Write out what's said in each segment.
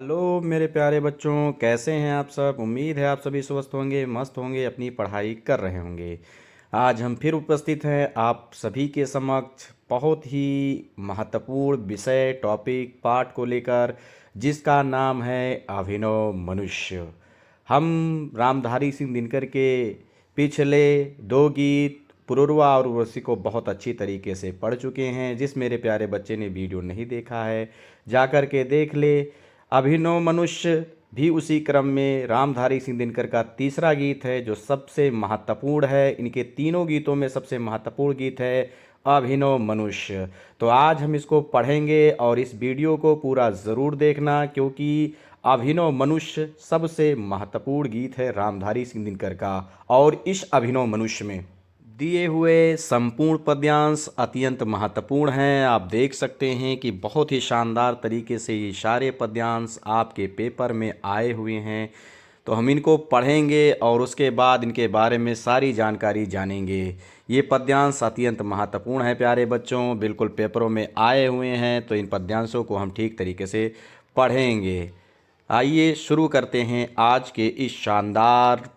Hello मेरे प्यारे बच्चों, कैसे हैं आप सब। उम्मीद है आप सभी स्वस्थ होंगे, मस्त होंगे, अपनी पढ़ाई कर रहे होंगे। आज हम फिर उपस्थित हैं आप सभी के समक्ष बहुत ही महत्वपूर्ण विषय टॉपिक पाठ को लेकर, जिसका नाम है अभिनव मनुष्य। हम रामधारी सिंह दिनकर के पिछले दो गीत पुरुरवा और उर्वशी को बहुत अच्छी तरीके से पढ़ चुके हैं। जिस मेरे प्यारे बच्चे ने वीडियो नहीं देखा है, जाकर के देख ले। अभिनव मनुष्य भी उसी क्रम में रामधारी सिंह दिनकर का तीसरा गीत है, जो सबसे महत्वपूर्ण है। इनके तीनों गीतों में सबसे महत्वपूर्ण गीत है अभिनव मनुष्य। तो आज हम इसको पढ़ेंगे और इस वीडियो को पूरा ज़रूर देखना, क्योंकि अभिनव मनुष्य सबसे महत्वपूर्ण गीत है रामधारी सिंह दिनकर का। और इस अभिनव मनुष्य में दिए हुए संपूर्ण पद्यांश अत्यंत महत्वपूर्ण हैं। आप देख सकते हैं कि बहुत ही शानदार तरीके से ये सारे पद्यांश आपके पेपर में आए हुए हैं। तो हम इनको पढ़ेंगे और उसके बाद इनके बारे में सारी जानकारी जानेंगे। ये पद्यांश अत्यंत महत्वपूर्ण है प्यारे बच्चों, बिल्कुल पेपरों में आए हुए हैं। तो इन पद्यांशों को हम ठीक तरीके से पढ़ेंगे। आइए शुरू करते हैं आज के इस शानदार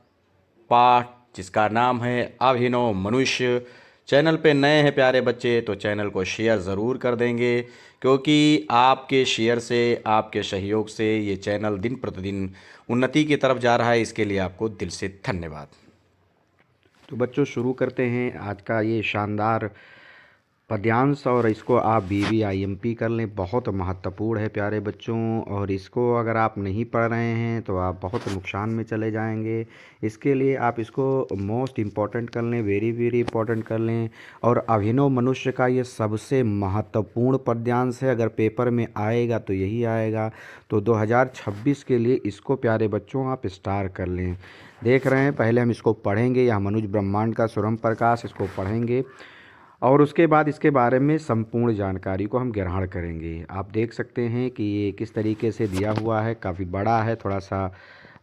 पाठ, जिसका नाम है अभिनव मनुष्य। चैनल पे नए हैं प्यारे बच्चे तो चैनल को शेयर ज़रूर कर देंगे, क्योंकि आपके शेयर से, आपके सहयोग से ये चैनल दिन प्रतिदिन उन्नति की तरफ जा रहा है। इसके लिए आपको दिल से धन्यवाद। तो बच्चों शुरू करते हैं आज का ये शानदार पद्यांश, और इसको आप BBIMP कर लें। बहुत महत्वपूर्ण है प्यारे बच्चों, और इसको अगर आप नहीं पढ़ रहे हैं तो आप बहुत नुकसान में चले जाएंगे। इसके लिए आप इसको मोस्ट इम्पॉर्टेंट कर लें, वेरी वेरी इंपॉर्टेंट कर लें। और अभिनव मनुष्य का ये सबसे महत्वपूर्ण पद्यांश है। अगर पेपर में आएगा तो यही आएगा। तो 2026 के लिए इसको प्यारे बच्चों आप स्टार कर लें। देख रहे हैं, पहले हम इसको पढ़ेंगे। यह मनुज ब्रह्मांड का सुरम प्रकाश, इसको पढ़ेंगे और उसके बाद इसके बारे में संपूर्ण जानकारी को हम ग्रहण करेंगे। आप देख सकते हैं कि ये किस तरीके से दिया हुआ है। काफ़ी बड़ा है, थोड़ा सा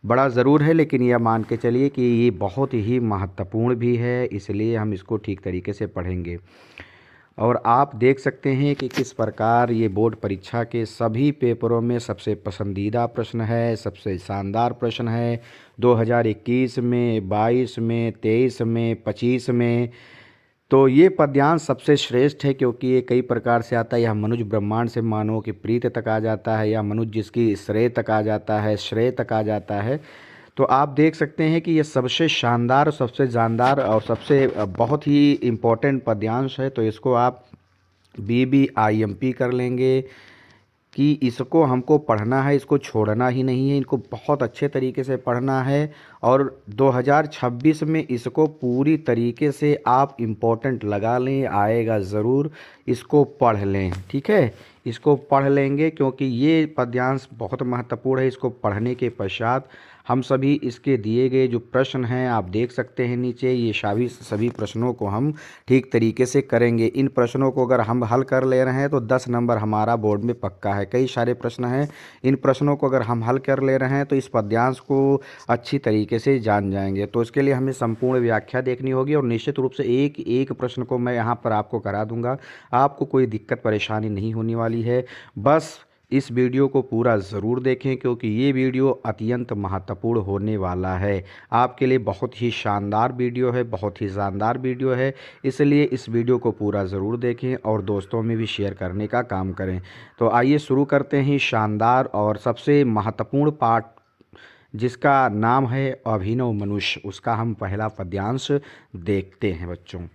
बड़ा ज़रूर है, लेकिन यह मान के चलिए कि ये बहुत ही महत्वपूर्ण भी है, इसलिए हम इसको ठीक तरीके से पढ़ेंगे। और आप देख सकते हैं कि किस प्रकार ये बोर्ड परीक्षा के सभी पेपरों में सबसे पसंदीदा प्रश्न है, सबसे शानदार प्रश्न है। 2021 में, 22 में, 23 में, 25 में। तो ये पद्यांश सबसे श्रेष्ठ है, क्योंकि ये कई प्रकार से आता है। यह मनुज ब्रह्मांड से मानव की प्रीत तक आ जाता है, या मनुज जिसकी श्रेय तक आ जाता है, श्रेय तक आ जाता है। तो आप देख सकते हैं कि ये सबसे शानदार, सबसे जानदार और सबसे बहुत ही इम्पोर्टेंट पद्यांश है। तो इसको आप BBIMP कर लेंगे कि इसको हमको पढ़ना है, इसको छोड़ना ही नहीं है, इनको बहुत अच्छे तरीके से पढ़ना है। और 2026 में इसको पूरी तरीके से आप इम्पोर्टेंट लगा लें, आएगा ज़रूर। इसको पढ़ लें, ठीक है। इसको पढ़ लेंगे क्योंकि ये पद्यांश बहुत महत्वपूर्ण है। इसको पढ़ने के पश्चात हम सभी इसके दिए गए जो प्रश्न हैं आप देख सकते हैं नीचे, ये सभी प्रश्नों को हम ठीक तरीके से करेंगे। इन प्रश्नों को अगर हम हल कर ले रहे हैं तो 10 नंबर हमारा बोर्ड में पक्का है। कई सारे प्रश्न हैं, इन प्रश्नों को अगर हम हल कर ले रहे हैं तो इस पद्यांश को अच्छी तरीके से जान जाएंगे। तो इसके लिए हमें संपूर्ण व्याख्या देखनी होगी, और निश्चित रूप से एक एक प्रश्न को मैं यहाँ पर आपको करा दूंगा। आपको कोई दिक्कत परेशानी नहीं होने वाली है। बस इस वीडियो को पूरा ज़रूर देखें, क्योंकि ये वीडियो अत्यंत महत्वपूर्ण होने वाला है। आपके लिए बहुत ही शानदार वीडियो है, बहुत ही शानदार वीडियो है। इसलिए इस वीडियो को पूरा ज़रूर देखें और दोस्तों में भी शेयर करने का काम करें। तो आइए शुरू करते हैं शानदार और सबसे महत्वपूर्ण पाठ, जिसका नाम है अभिनव मनुष्य। उसका हम पहला पद्यांश देखते हैं बच्चों।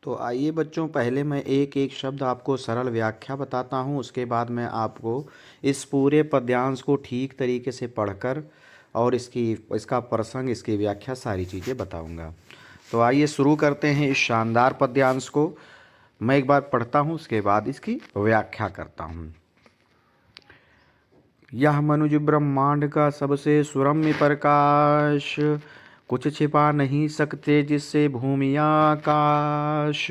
तो आइए बच्चों, पहले मैं एक एक शब्द आपको सरल व्याख्या बताता हूँ, उसके बाद मैं आपको इस पूरे पद्यांश को ठीक तरीके से पढ़कर और इसका प्रसंग, इसकी व्याख्या, सारी चीज़ें बताऊँगा। तो आइए शुरू करते हैं इस शानदार पद्यांश को। मैं एक बार पढ़ता हूँ, उसके बाद इसकी व्याख्या करता हूँ। यह मनुज ब्रह्मांड का सबसे सुरम्य प्रकाश, कुछ छिपा नहीं सकते जिससे भूमि आकाश।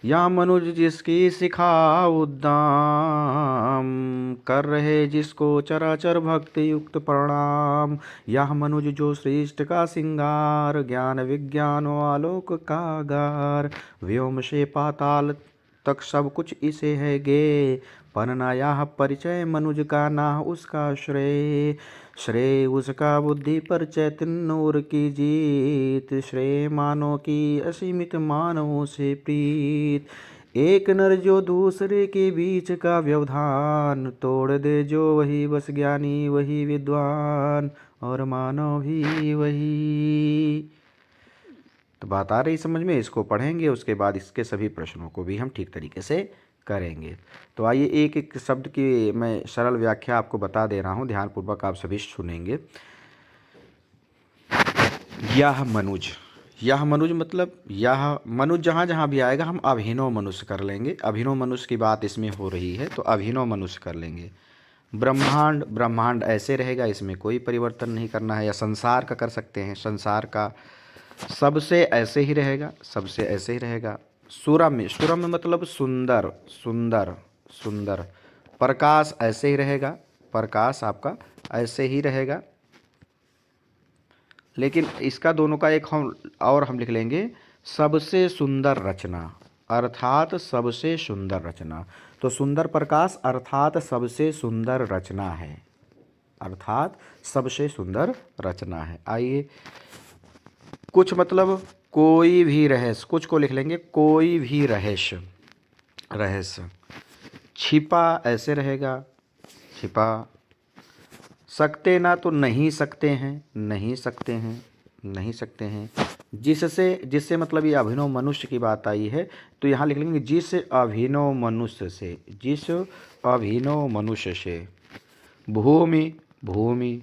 या मनुज जिसकी शिखा उद्दाम, कर रहे जिसको चराचर भक्ति युक्त प्रणाम। यह मनुज जो श्रेष्ठ का सिंगार, ज्ञान विज्ञान आलोक का आगार। व्योम से पाताल तक सब कुछ इसे है गे। पर ना यह परिचय मनुज का, ना उसका श्रेय। श्रेय उसका बुद्धि पर चैतन्य और की जीत। श्रेय मानव की असीमित मानवों से प्रीत। एक नर जो दूसरे के बीच का व्यवधान तोड़ दे, जो वही बस ज्ञानी वही विद्वान, और मानव भी वही। तो बात आ रही समझ में? इसको पढ़ेंगे, उसके बाद इसके सभी प्रश्नों को भी हम ठीक तरीके से करेंगे। तो आइए एक एक शब्द की मैं सरल व्याख्या आपको बता दे रहा हूँ, ध्यानपूर्वक आप सभी सुनेंगे। यह मनुज, यह मनुज मतलब यह मनुज जहाँ जहाँ भी आएगा हम अभिनव मनुष्य कर लेंगे। अभिनव मनुष्य की बात इसमें हो रही है तो अभिनव मनुष्य कर लेंगे। ब्रह्मांड, ब्रह्मांड ऐसे रहेगा, इसमें कोई परिवर्तन नहीं करना है। या संसार का कर सकते हैं, संसार का सबसे ऐसे ही रहेगा, सबसे ऐसे ही रहेगा। सुरम्य, सुरम्य मतलब सुंदर, सुंदर, सुंदर। प्रकाश ऐसे ही रहेगा, प्रकाश आपका ऐसे ही रहेगा। लेकिन इसका दोनों का एक हम लिख लेंगे, सबसे सुंदर रचना, अर्थात सबसे सुंदर रचना। तो सुंदर प्रकाश अर्थात सबसे सुंदर रचना है, अर्थात सबसे सुंदर रचना है। आइए कुछ मतलब कोई भी रहस्य, कुछ को लिख लेंगे कोई भी रहस्य, रहस्य। छिपा ऐसे रहेगा, छिपा। सकते ना तो नहीं सकते हैं, नहीं सकते हैं, नहीं सकते हैं। जिससे, जिससे मतलब ये अभिनव मनुष्य की बात आई है तो यहाँ लिख लेंगे जिस अभिनव मनुष्य से, जिस अभिनव मनुष्य से। भूमि, भूमि।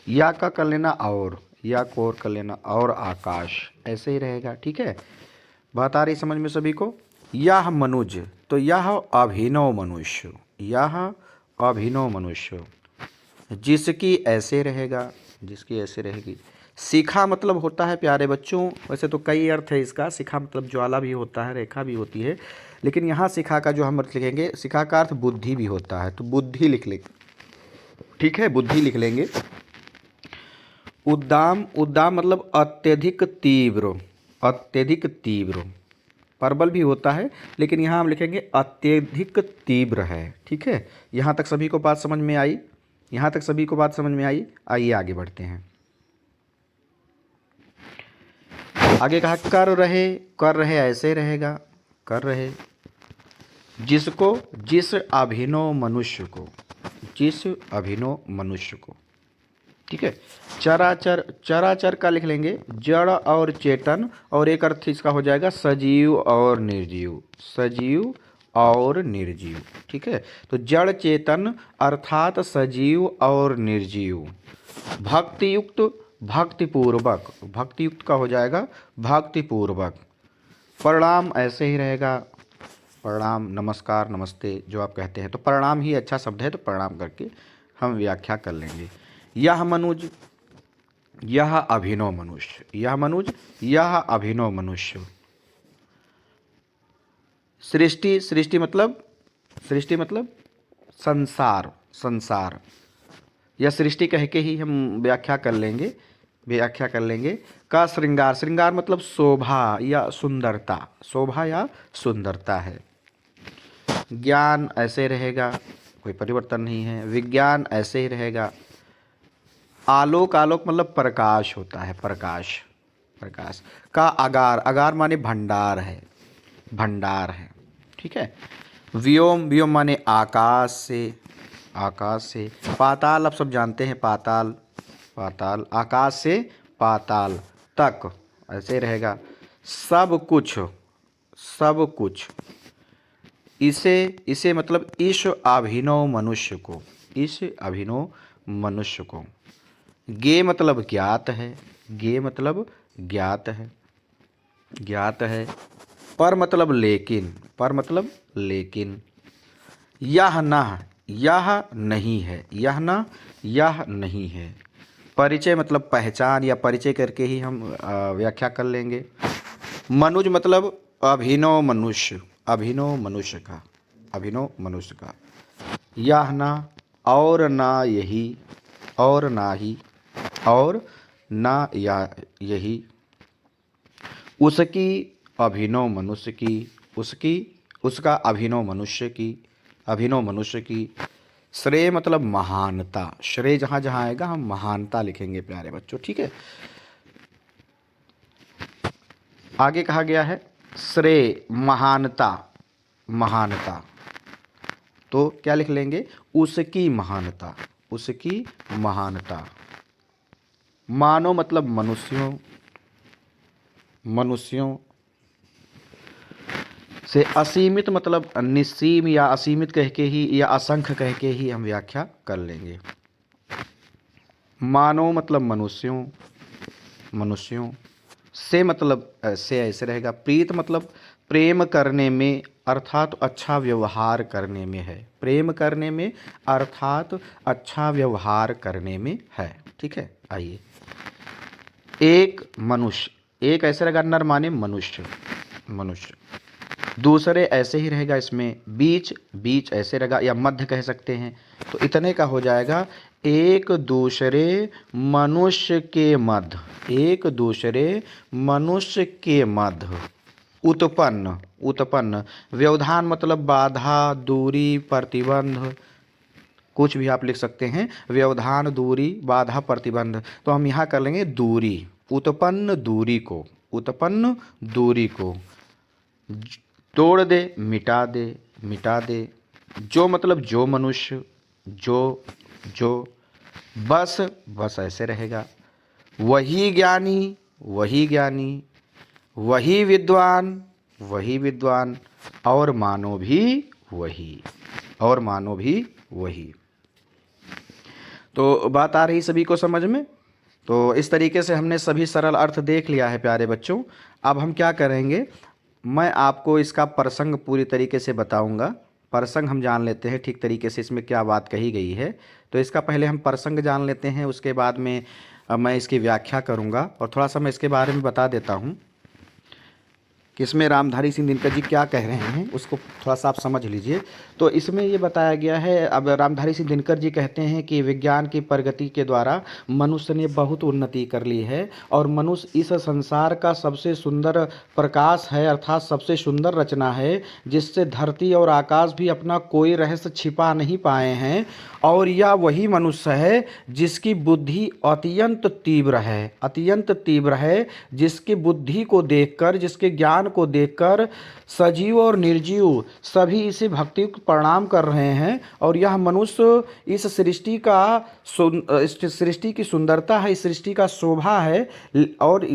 या का कर लेना और, या को और कर लेना और आकाश, ऐसे ही रहेगा। ठीक है, बात आ रही समझ में सभी को? यह मनुज, तो यह अभिनव मनुष्य, यह अभिनव मनुष्य। जिसकी ऐसे रहेगा, जिसकी ऐसे रहेगी। शिखा मतलब होता है प्यारे बच्चों, वैसे तो कई अर्थ है इसका। शिखा मतलब ज्वाला भी होता है, रेखा भी होती है, लेकिन यहाँ शिखा का जो हम अर्थ लिखेंगे, शिखा का अर्थ बुद्धि भी होता है, तो बुद्धि लिख लेंगे। ठीक है, बुद्धि लिख लेंगे। उद्दाम, उद्दाम मतलब अत्यधिक तीव्र, अत्यधिक तीव्र। प्रबल भी होता है, लेकिन यहाँ हम लिखेंगे अत्यधिक तीव्र है। ठीक है, यहाँ तक सभी को बात समझ में आई? यहाँ तक सभी को बात समझ में आई? आइए आगे बढ़ते हैं। आगे कहा कर रहे, कर रहे ऐसे रहेगा, कर रहे। जिसको, जिस अभिनव मनुष्य को, जिस अभिनव मनुष्य को। ठीक है, चराचर, चराचर का लिख लेंगे जड़ और चेतन, और एक अर्थ इसका हो जाएगा सजीव और निर्जीव, सजीव और निर्जीव। ठीक है, तो जड़ चेतन अर्थात सजीव और निर्जीव। भक्तियुक्त, भक्तिपूर्वक, भक्तियुक्त का हो जाएगा भक्तिपूर्वक। प्रणाम ऐसे ही रहेगा, प्रणाम, नमस्कार, नमस्ते जो आप कहते हैं, तो प्रणाम ही अच्छा शब्द है, तो प्रणाम करके हम व्याख्या कर लेंगे। यह मनुज, यह अभिनव मनुष्य, यह मनुज, यह अभिनव मनुष्य। सृष्टि, सृष्टि मतलब, सृष्टि मतलब संसार, संसार। यह सृष्टि कह के ही हम व्याख्या कर लेंगे, व्याख्या कर लेंगे। का श्रृंगार, श्रृंगार मतलब शोभा या सुंदरता, शोभा या सुंदरता है। ज्ञान ऐसे रहेगा, कोई परिवर्तन नहीं है। विज्ञान ऐसे ही रहेगा। आलोक, आलोक मतलब प्रकाश होता है, प्रकाश, प्रकाश। का आगार, आगार माने भंडार है, भंडार है। ठीक है, व्योम, व्योम माने आकाश से, आकाश से। पाताल आप सब जानते हैं, पाताल, पाताल, आकाश से पाताल तक ऐसे रहेगा। सब कुछ, सब कुछ। इसे, इसे मतलब इस अभिनव मनुष्य को, इस अभिनव मनुष्य को। गे मतलब ज्ञात है, गे मतलब ज्ञात है, ज्ञात है। पर मतलब लेकिन, पर मतलब लेकिन। यह न, यह नहीं है, यह न, यह नहीं है। परिचय मतलब पहचान या परिचय करके ही हम व्याख्या कर लेंगे। मनुज मतलब अभिनव मनुष्य, अभिनव मनुष्य का, अभिनव मनुष्य का। यह ना और ना यही, और ना ही, और ना या यही। उसकी, अभिनव मनुष्य की, उसकी, उसका अभिनव मनुष्य की, अभिनव मनुष्य की। श्रेय मतलब महानता, श्रेय जहाँ जहाँ आएगा हम महानता लिखेंगे प्यारे बच्चों, ठीक है। आगे कहा गया है श्रेय महानता, महानता, तो क्या लिख लेंगे, उसकी महानता, उसकी महानता। मानव मतलब मनुष्यों, मनुष्यों से। असीमित मतलब निस्सीम या असीमित कह के ही या असंख्य कह के ही हम व्याख्या कर लेंगे। मानव मतलब मनुष्यों, मनुष्यों से मतलब से ऐसे रहेगा। प्रीत मतलब प्रेम करने में अर्थात अच्छा व्यवहार करने में है, प्रेम करने में अर्थात अच्छा व्यवहार करने में है, ठीक है। आइए, एक मनुष्य, एक ऐसे रहेगा नर माने मनुष्य, मनुष्य। दूसरे ऐसे ही रहेगा इसमें, बीच, बीच ऐसे रहेगा या मध्य कह सकते हैं, तो इतने का हो जाएगा एक दूसरे मनुष्य के मध्य, एक दूसरे मनुष्य के मध्य। उत्पन्न, उत्पन्न। व्यवधान मतलब बाधा, दूरी, प्रतिबंध, कुछ भी आप लिख सकते हैं। व्यवधान, दूरी, बाधा, प्रतिबंध, तो हम यहाँ कर लेंगे दूरी, उत्पन्न दूरी को, उत्पन्न दूरी को। तोड़ दे, मिटा दे, मिटा दे। जो मतलब जो मनुष्य, जो, जो। बस, बस ऐसे रहेगा। वही ज्ञानी, वही ज्ञानी। वही विद्वान, वही विद्वान। और मानो भी वही, और मानो भी वही। तो बात आ रही सभी को समझ में। तो इस तरीके से हमने सभी सरल अर्थ देख लिया है प्यारे बच्चों। अब हम क्या करेंगे, मैं आपको इसका प्रसंग पूरी तरीके से बताऊंगा। प्रसंग हम जान लेते हैं ठीक तरीके से, इसमें क्या बात कही गई है। तो इसका पहले हम प्रसंग जान लेते हैं, उसके बाद में मैं इसकी व्याख्या करूंगा और थोड़ा सा मैं इसके बारे में बता देता हूं कि इसमें रामधारी सिंह दिनकर जी क्या कह रहे हैं, उसको थोड़ा सा आप समझ लीजिए। तो इसमें ये बताया गया है, अब रामधारी सिंह दिनकर जी कहते हैं कि विज्ञान की प्रगति के द्वारा मनुष्य ने बहुत उन्नति कर ली है और मनुष्य इस संसार का सबसे सुंदर प्रकाश है, अर्थात सबसे सुंदर रचना है, जिससे धरती और आकाश भी अपना कोई रहस्य छिपा नहीं पाए हैं। और यह वही मनुष्य है जिसकी बुद्धि अत्यंत तीव्र है, अत्यंत तीव्र है, जिसकी बुद्धि को देखकर, जिसके ज्ञान को देखकर सजीव और निर्जीव सभी इसे भक्ति को प्रणाम कर रहे हैं। और यह मनुष्य इस सृष्टि का इस सृष्टि की सुंदरता है, इस सृष्टि का शोभा है। और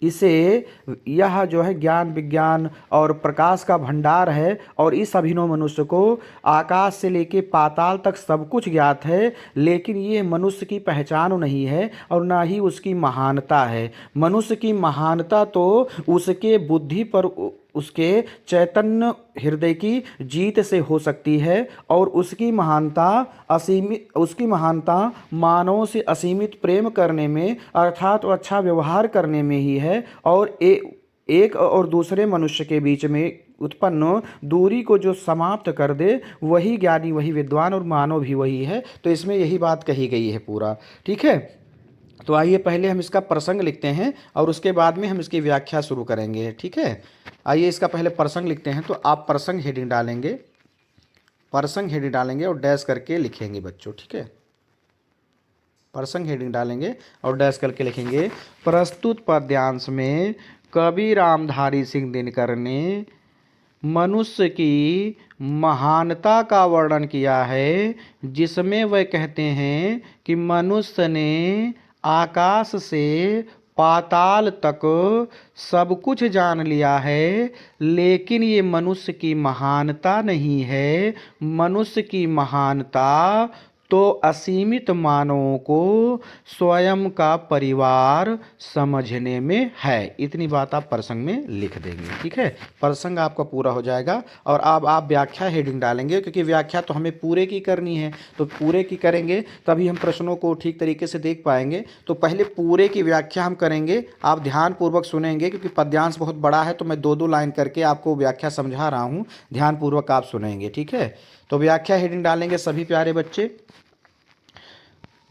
इसे, यह जो है ज्ञान विज्ञान और प्रकाश का भंडार है। और इस अभिनव मनुष्य को आकाश से लेके पाताल तक सब कुछ ज्ञात है, लेकिन ये मनुष्य की पहचान नहीं है और ना ही उसकी महानता है। मनुष्य की महानता तो उसके बुद्धि पर, उसके चैतन्य हृदय की जीत से हो सकती है। और उसकी महानता असीमित, उसकी महानता मानवों से असीमित प्रेम करने में अर्थात अच्छा व्यवहार करने में ही है। और एक और दूसरे मनुष्य के बीच में उत्पन्न दूरी को जो समाप्त कर दे, वही ज्ञानी, वही विद्वान और मानव भी वही है। तो इसमें यही बात कही गई है पूरा, ठीक है। तो आइए पहले हम इसका प्रसंग लिखते हैं और उसके बाद में हम इसकी व्याख्या शुरू करेंगे, ठीक है। आइए इसका पहले प्रसंग लिखते हैं। तो आप प्रसंग हेडिंग डालेंगे, प्रसंग हेडिंग डालेंगे और डैश करके लिखेंगे बच्चों, ठीक है। प्रसंग हेडिंग डालेंगे और डैश करके लिखेंगे। प्रस्तुत पद्यांश में कवि रामधारी सिंह दिनकर ने मनुष्य की महानता का वर्णन किया है, जिसमें वह कहते हैं कि मनुष्य ने आकाश से पाताल तक सब कुछ जान लिया है, लेकिन ये मनुष्य की महानता नहीं है। मनुष्य की महानता तो असीमित मानवों को स्वयं का परिवार समझने में है। इतनी बात आप प्रसंग में लिख देंगे, ठीक है। प्रसंग आपका पूरा हो जाएगा और अब आप व्याख्या हेडिंग डालेंगे, क्योंकि व्याख्या तो हमें पूरे की करनी है। तो पूरे की करेंगे तभी हम प्रश्नों को ठीक तरीके से देख पाएंगे। तो पहले पूरे की व्याख्या हम करेंगे, आप ध्यानपूर्वक सुनेंगे, क्योंकि पद्यांश बहुत बड़ा है तो मैं दो दो लाइन करके आपको व्याख्या समझा रहा हूँ, ध्यानपूर्वक आप सुनेंगे, ठीक है। तो व्याख्या हेडिंग डालेंगे सभी प्यारे बच्चे।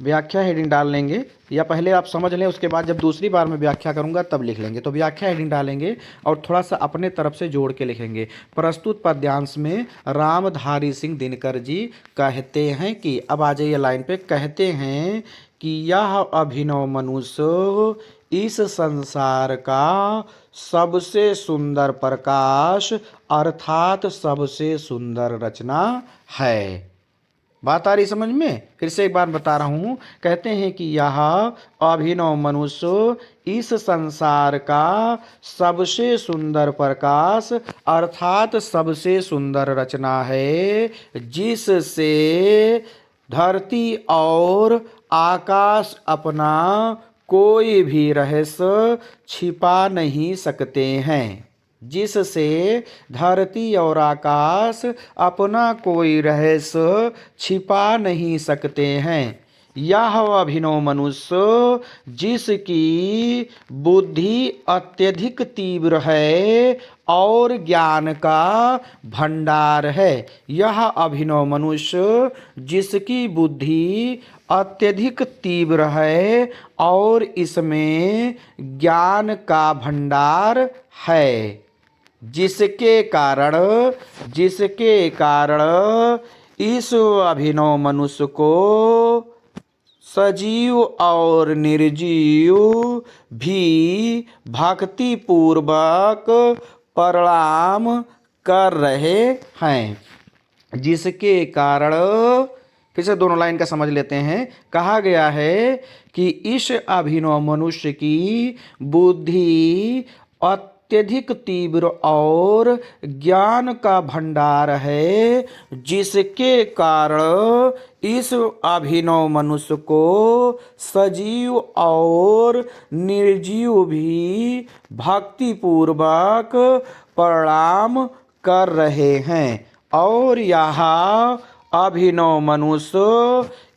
व्याख्या हेडिंग डाल लेंगे, या पहले आप समझ लें, उसके बाद जब दूसरी बार मैं व्याख्या करूंगा तब लिख लेंगे। तो व्याख्या हेडिंग डालेंगे और थोड़ा सा अपने तरफ से जोड़ के लिखेंगे। प्रस्तुत पद्यांश में रामधारी सिंह दिनकर जी कहते हैं कि, अब आ जाइए लाइन पे, कहते हैं कि यह अभिनव मनुष्य इस संसार का सबसे सुंदर प्रकाश अर्थात सबसे सुंदर रचना है। बात आ रही समझ में? फिर से एक बार बता रहा हूँ। कहते हैं कि यह अभिनव मनुष्य इस संसार का सबसे सुंदर प्रकाश अर्थात सबसे सुंदर रचना है, जिससे धरती और आकाश अपना कोई भी रहस्य छिपा नहीं सकते हैं। जिससे धरती और आकाश अपना कोई रहस्य छिपा नहीं सकते हैं। यह अभिनव मनुष्य जिसकी बुद्धि अत्यधिक तीव्र है और ज्ञान का भंडार है। यह अभिनव मनुष्य जिसकी बुद्धि अत्यधिक तीव्र है और इसमें ज्ञान का भंडार है, जिसके कारण इस अभिनव मनुष्य को सजीव और निर्जीव भी भक्ति पूर्वक प्रणाम कर रहे हैं। जिसके कारण, फिर से दोनों लाइन का समझ लेते हैं। कहा गया है कि इस अभिनव मनुष्य की बुद्धि अत्यधिक तीव्र और ज्ञान का भंडार है, जिसके कारण इस अभिनव मनुष्य को सजीव और निर्जीव भी भक्ति पूर्वक प्रणाम कर रहे हैं। और यह अभिनव मनुष्य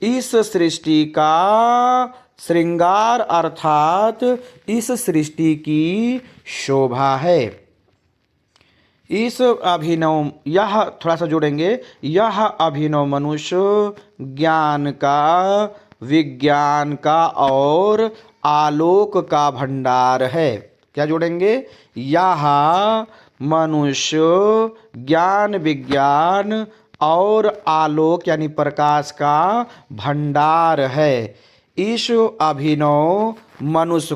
इस सृष्टि का श्रृंगार अर्थात इस सृष्टि की शोभा है। यह थोड़ा सा जोड़ेंगे, यह अभिनव मनुष्य ज्ञान का, विज्ञान का और आलोक का भंडार है। क्या जोड़ेंगे? यह मनुष्य ज्ञान, विज्ञान और आलोक यानी प्रकाश का भंडार है। इस अभिनव मनुष्य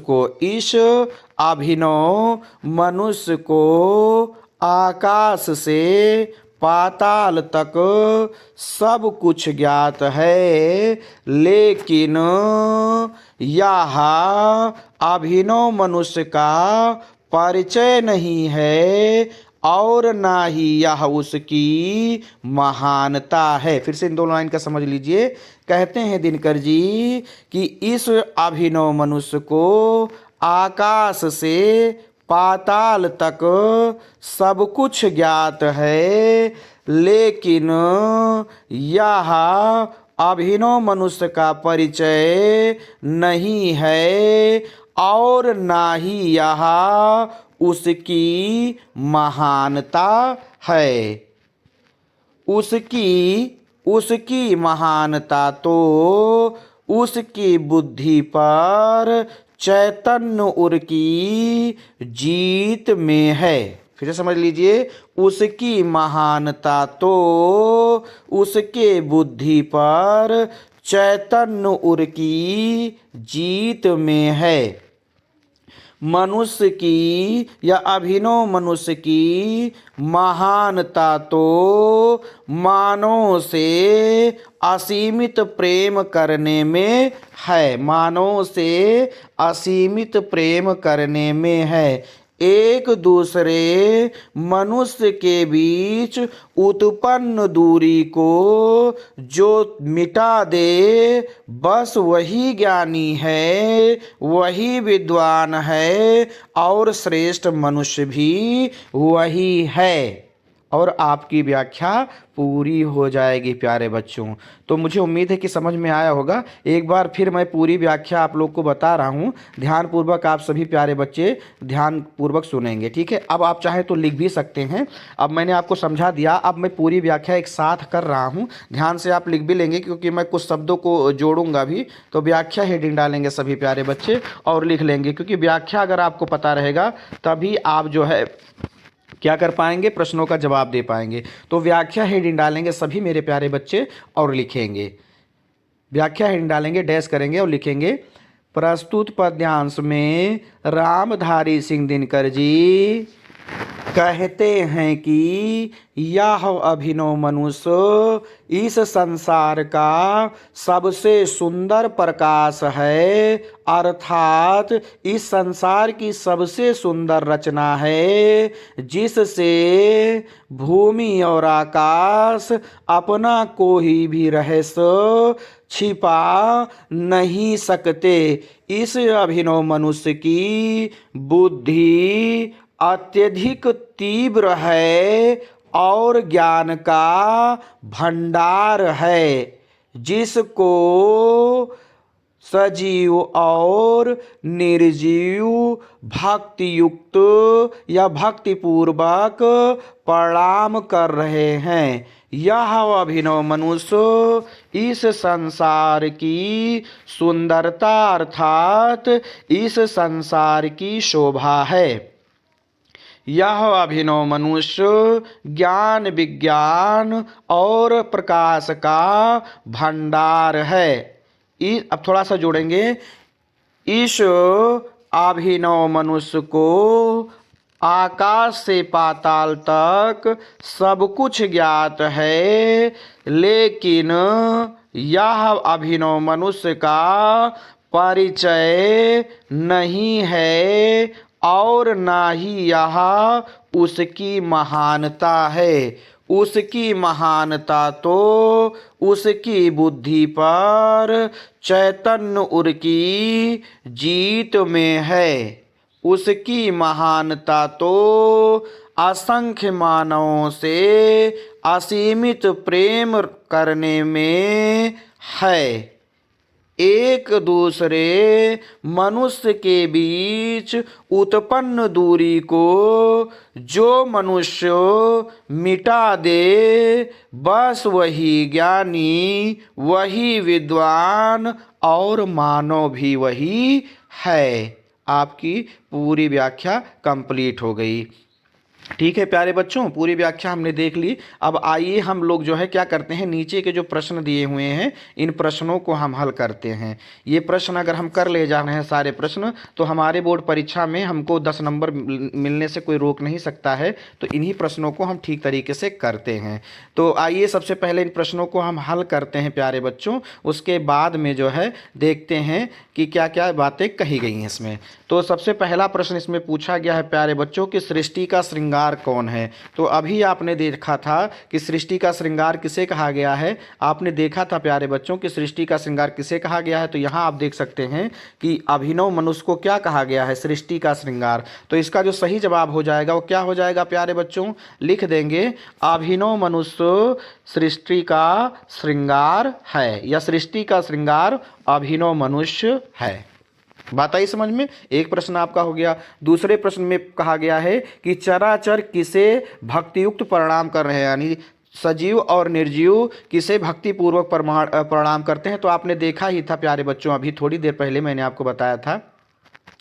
को आकाश से पाताल तक सब कुछ ज्ञात है, लेकिन यह अभिनव मनुष्य का परिचय नहीं है और ना ही यह उसकी महानता है। फिर से इन दोनों लाइन का समझ लीजिए। कहते हैं दिनकर जी कि इस अभिनव मनुष्य को आकाश से पाताल तक सब कुछ ज्ञात है, लेकिन यह अभिनव मनुष्य का परिचय नहीं है और ना ही यह उसकी महानता है। उसकी महानता तो उसकी बुद्धि पर चैतन्य उर की जीत में है। फिर से समझ लीजिए, उसकी महानता तो उसके बुद्धि पर चैतन्य उर की जीत में है। मनुष्य की या अभिनव मनुष्य की महानता तो मानव से असीमित प्रेम करने में है, मानव से असीमित प्रेम करने में है। एक दूसरे मनुष्य के बीच उत्पन्न दूरी को जो मिटा दे, बस वही ज्ञानी है, वही विद्वान है और श्रेष्ठ मनुष्य भी वही है। और आपकी व्याख्या पूरी हो जाएगी प्यारे बच्चों। तो मुझे उम्मीद है कि समझ में आया होगा। एक बार फिर मैं पूरी व्याख्या आप लोग को बता रहा हूँ, ध्यानपूर्वक आप सभी प्यारे बच्चे ध्यानपूर्वक सुनेंगे, ठीक है। अब आप चाहें तो लिख भी सकते हैं। अब मैंने आपको समझा दिया, अब मैं पूरी व्याख्या एक साथ कर रहा हूँ, ध्यान से आप लिख भी लेंगे क्योंकि मैं कुछ शब्दों को जोड़ूंगा भी। तो व्याख्या हेडिंग डालेंगे सभी प्यारे बच्चे और लिख लेंगे, क्योंकि व्याख्या अगर आपको पता रहेगा तभी आप जो है क्या कर पाएंगे, प्रश्नों का जवाब दे पाएंगे। तो व्याख्या हेडिंग डालेंगे सभी मेरे प्यारे बच्चे और लिखेंगे, व्याख्या हेडिंग डालेंगे, डैश करेंगे और लिखेंगे, प्रस्तुत पद्यांश में रामधारी सिंह दिनकर जी कहते हैं कि यह अभिनव मनुष्य इस संसार का सबसे सुंदर प्रकाश है, अर्थात इस संसार की सबसे सुंदर रचना है, जिससे भूमि और आकाश अपना कोई भी रहस्य छिपा नहीं सकते। इस अभिनव मनुष्य की बुद्धि अत्यधिक तीव्र है और ज्ञान का भंडार है, जिसको सजीव और निर्जीव भक्ति युक्त या भक्तिपूर्वक प्रणाम कर रहे हैं। यह अभिनव मनुष्य इस संसार की सुंदरता अर्थात इस संसार की शोभा है। यह अभिनव मनुष्य ज्ञान विज्ञान और प्रकाश का भंडार है। अब थोड़ा सा जोड़ेंगे, इस अभिनव मनुष्य को आकाश से पाताल तक सब कुछ ज्ञात है, लेकिन यह अभिनव मनुष्य का परिचय नहीं है और ना ही यह उसकी महानता है। उसकी महानता तो उसकी बुद्धि पर चैतन्य उर की जीत में है। उसकी महानता तो असंख्य मानवों से असीमित प्रेम करने में है। एक दूसरे मनुष्य के बीच उत्पन्न दूरी को जो मनुष्य मिटा दे, बस वही ज्ञानी, वही विद्वान और मानव भी वही है। आपकी पूरी व्याख्या कंप्लीट हो गई। ठीक है प्यारे बच्चों, पूरी व्याख्या हमने देख ली। अब आइए हम लोग जो है क्या करते हैं, नीचे के जो प्रश्न दिए हुए हैं इन प्रश्नों को हम हल करते हैं। ये प्रश्न अगर हम कर ले जा रहे हैं सारे प्रश्न, तो हमारे बोर्ड परीक्षा में हमको 10 नंबर मिलने से कोई रोक नहीं सकता है। तो इन्हीं प्रश्नों को हम ठीक तरीके से करते हैं। तो आइए सबसे पहले इन प्रश्नों को हम हल करते हैं प्यारे बच्चों, उसके बाद में जो है देखते हैं कि क्या क्या बातें कही गई हैं इसमें। तो सबसे पहला प्रश्न इसमें पूछा गया है प्यारे बच्चों कि सृष्टि का श्रृंगार कौन है। तो अभी आपने देखा था कि सृष्टि का श्रृंगार किसे कहा गया है। आपने देखा था प्यारे बच्चों कि सृष्टि का श्रृंगार किसे कहा गया है। तो यहाँ आप देख सकते हैं कि अभिनव मनुष्य को क्या कहा गया है, सृष्टि का श्रृंगार। तो इसका जो सही जवाब हो जाएगा वो क्या हो जाएगा प्यारे बच्चों, लिख देंगे अभिनव मनुष्य सृष्टि का श्रृंगार है, या सृष्टि का श्रृंगार अभिनव मनुष्य है। बात आई समझ में। एक प्रश्न आपका हो गया। दूसरे प्रश्न में कहा गया है कि चराचर किसे भक्तियुक्त प्रणाम कर रहे हैं, यानी सजीव और निर्जीव किसे भक्तिपूर्वक प्रणाम करते हैं। तो आपने देखा ही था प्यारे बच्चों, अभी थोड़ी देर पहले मैंने आपको बताया था।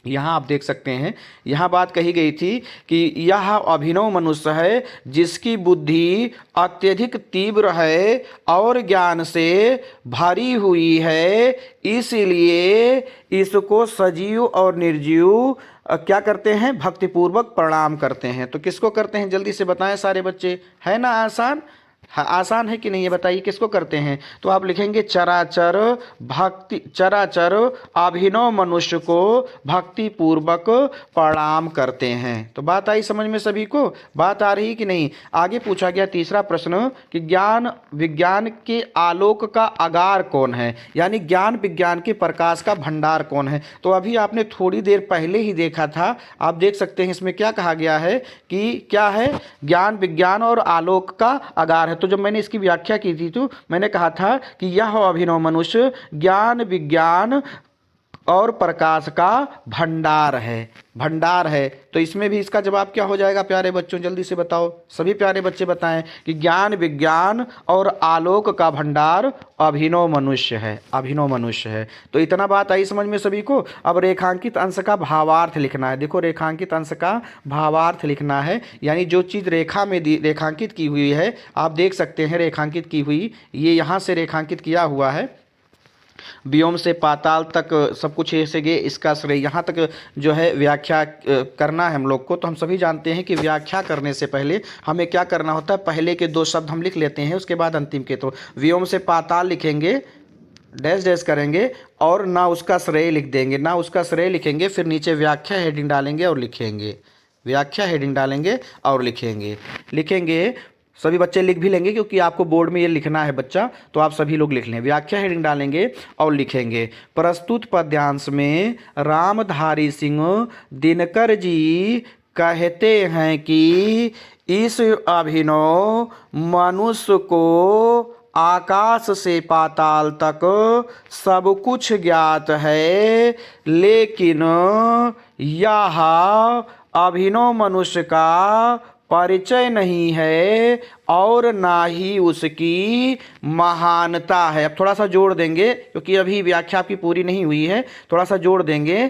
यहाँ आप देख सकते हैं, यहाँ बात कही गई थी कि यह अभिनव मनुष्य है जिसकी बुद्धि अत्यधिक तीव्र है और ज्ञान से भरी हुई है, इसलिए इसको सजीव और निर्जीव क्या करते हैं, भक्तिपूर्वक प्रणाम करते हैं। तो किसको करते हैं, जल्दी से बताएं सारे बच्चे, है ना आसान। हाँ, आसान है कि नहीं ये बताइए, किसको करते हैं? तो आप लिखेंगे चराचर चराचर अभिनव मनुष्य को भक्ति पूर्वक प्रणाम करते हैं। तो बात आई समझ में सभी को? बात आ रही कि नहीं? आगे पूछा गया तीसरा प्रश्न कि ज्ञान विज्ञान के आलोक का आगार कौन है, यानी ज्ञान विज्ञान के प्रकाश का भंडार कौन है। तो अभी आपने थोड़ी देर पहले ही देखा था, आप देख सकते हैं इसमें क्या कहा गया है कि क्या है, ज्ञान विज्ञान और आलोक का आगार है। तो जब मैंने इसकी व्याख्या की थी तो मैंने कहा था कि यह अभिनव मनुष्य ज्ञान विज्ञान और प्रकाश का भंडार है, भंडार है। तो इसमें भी इसका जवाब क्या हो जाएगा प्यारे बच्चों, जल्दी से बताओ, सभी प्यारे बच्चे बताएं कि ज्ञान विज्ञान और आलोक का भंडार अभिनव मनुष्य है, अभिनव मनुष्य है। तो इतना बात आई समझ में सभी को। अब रेखांकित अंश का भावार्थ लिखना है। देखो रेखांकित अंश का भावार्थ लिखना है, यानी जो चीज़ रेखा में रेखांकित की हुई है, आप देख सकते हैं रेखांकित की हुई, ये यहाँ से रेखांकित किया हुआ है, व्योम से पाताल तक सब कुछ ऐसे गए, इसका श्रेय यहाँ तक जो है व्याख्या करना है हम लोग को। तो हम सभी जानते हैं कि व्याख्या करने से पहले हमें क्या करना होता है, पहले के दो शब्द हम लिख लेते हैं, उसके बाद अंतिम के। तो व्योम से पाताल लिखेंगे, डैश डैश करेंगे और ना उसका श्रेय लिख देंगे, ना उसका श्रेय लिखेंगे, फिर नीचे व्याख्या हेडिंग डालेंगे और लिखेंगे, व्याख्या हेडिंग डालेंगे और लिखेंगे। सभी बच्चे लिख भी लेंगे क्योंकि आपको बोर्ड में ये लिखना है बच्चा, तो आप सभी लोग लिख लें। व्याख्या हेडिंग डालेंगे और लिखेंगे, प्रस्तुत पद्यांश में रामधारी सिंह दिनकर जी कहते हैं कि इस अभिनव मनुष्य को आकाश से पाताल तक सब कुछ ज्ञात है, लेकिन यह अभिनव मनुष्य का परिचय नहीं है और ना ही उसकी महानता है। अब थोड़ा सा जोड़ देंगे क्योंकि अभी व्याख्या आपकी पूरी नहीं हुई है, थोड़ा सा जोड़ देंगे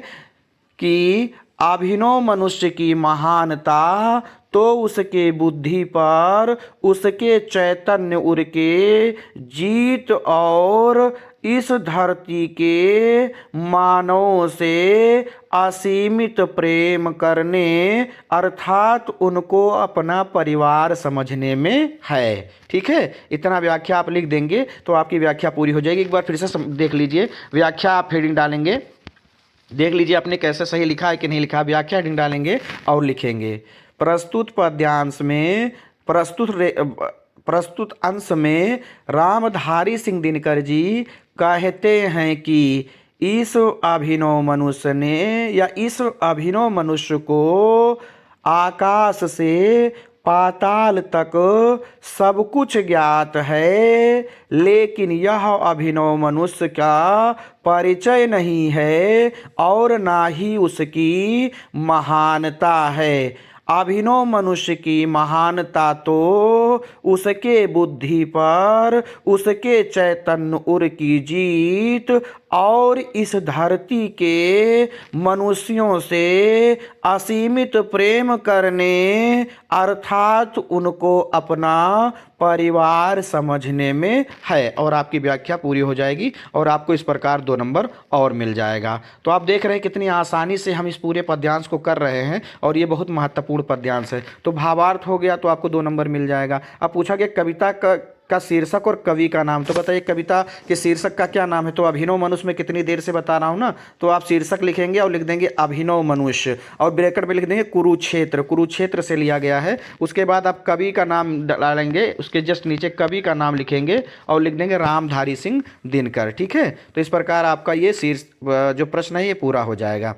कि अभिनव मनुष्य की महानता तो उसके बुद्धि पर, उसके चैतन्य उर के जीत और इस धरती के मानवों से असीमित प्रेम करने अर्थात उनको अपना परिवार समझने में है। ठीक है, इतना व्याख्या आप लिख देंगे तो आपकी व्याख्या पूरी हो जाएगी। एक बार फिर से देख लीजिए, व्याख्या आप हेडिंग डालेंगे, देख लीजिए आपने कैसे सही लिखा है कि नहीं लिखा। व्याख्या हेडिंग डालेंगे और लिखेंगे, प्रस्तुत पद्यांश में प्रस्तुत अंश में रामधारी सिंह दिनकर जी कहते हैं कि इस अभिनव मनुष्य ने या इस अभिनव मनुष्य को आकाश से पाताल तक सब कुछ ज्ञात है, लेकिन यह अभिनव मनुष्य का परिचय नहीं है और ना ही उसकी महानता है। अभिनव मनुष्य की महानता तो उसके बुद्धि पर, उसके चैतन्य उर की जीत और इस धरती के मनुष्यों से असीमित प्रेम करने अर्थात उनको अपना परिवार समझने में है। और आपकी व्याख्या पूरी हो जाएगी और आपको इस प्रकार 2 नंबर और मिल जाएगा। तो आप देख रहे हैं कितनी आसानी से हम इस पूरे पद्यांश को कर रहे हैं और ये बहुत महत्वपूर्ण पद्यांश है। तो भावार्थ हो गया तो आपको 2 नंबर मिल जाएगा। अब पूछा गया कविता का शीर्षक और कवि का नाम, तो बताइए कविता के शीर्षक का क्या नाम है। तो अभिनव मनुष्य में कितनी देर से बता रहा हूँ ना, तो आप शीर्षक लिखेंगे और लिख देंगे अभिनव मनुष्य और ब्रैकेट में लिख देंगे कुरुक्षेत्र, कुरुक्षेत्र से लिया गया है। उसके बाद आप कवि का नाम डालेंगे, उसके जस्ट नीचे कवि का नाम लिखेंगे और लिख देंगे रामधारी सिंह दिनकर। ठीक है, तो इस प्रकार आपका ये जो प्रश्न है ये पूरा हो जाएगा।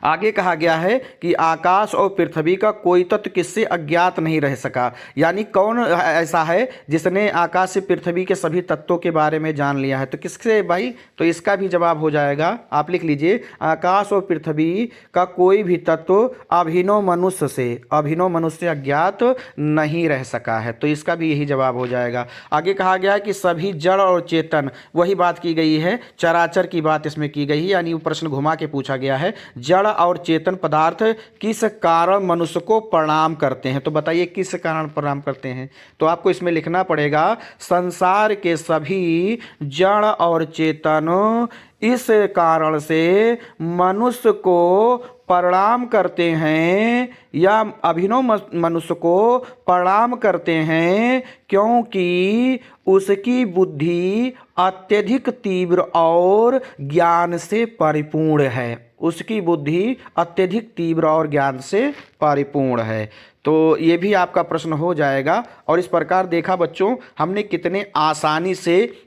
आगे कहा गया है कि आकाश और पृथ्वी का कोई तत्व किससे अज्ञात नहीं रह सका, यानी कौन ऐसा है जिसने आकाश से पृथ्वी के सभी तत्वों के बारे में जान लिया है। तो किससे भाई, तो इसका भी जवाब हो जाएगा, आप लिख लीजिए आकाश और पृथ्वी का कोई भी तत्व अभिनव मनुष्य से अज्ञात नहीं रह सका है। तो इसका भी यही जवाब हो जाएगा। आगे कहा गया है कि सभी जड़ और चेतन, वही बात की गई है, चराचर की बात इसमें की गई है, यानी वो प्रश्न घुमा के पूछा गया है, जड़ और चेतन पदार्थ किस कारण मनुष्य को प्रणाम करते हैं। तो बताइए किस कारण प्रणाम करते हैं। तो आपको इसमें लिखना पड़ेगा संसार के सभी जड़ और चेतन इस कारण से मनुष्य को प्रणाम करते हैं या अभिनव मनुष्य को प्रणाम करते हैं क्योंकि उसकी बुद्धि अत्यधिक तीव्र और ज्ञान से परिपूर्ण है। उसकी बुद्धि अत्यधिक तीव्र और ज्ञान से परिपूर्ण है। तो ये भी आपका प्रश्न हो जाएगा। और इस प्रकार देखा बच्चों, हमने कितने आसानी से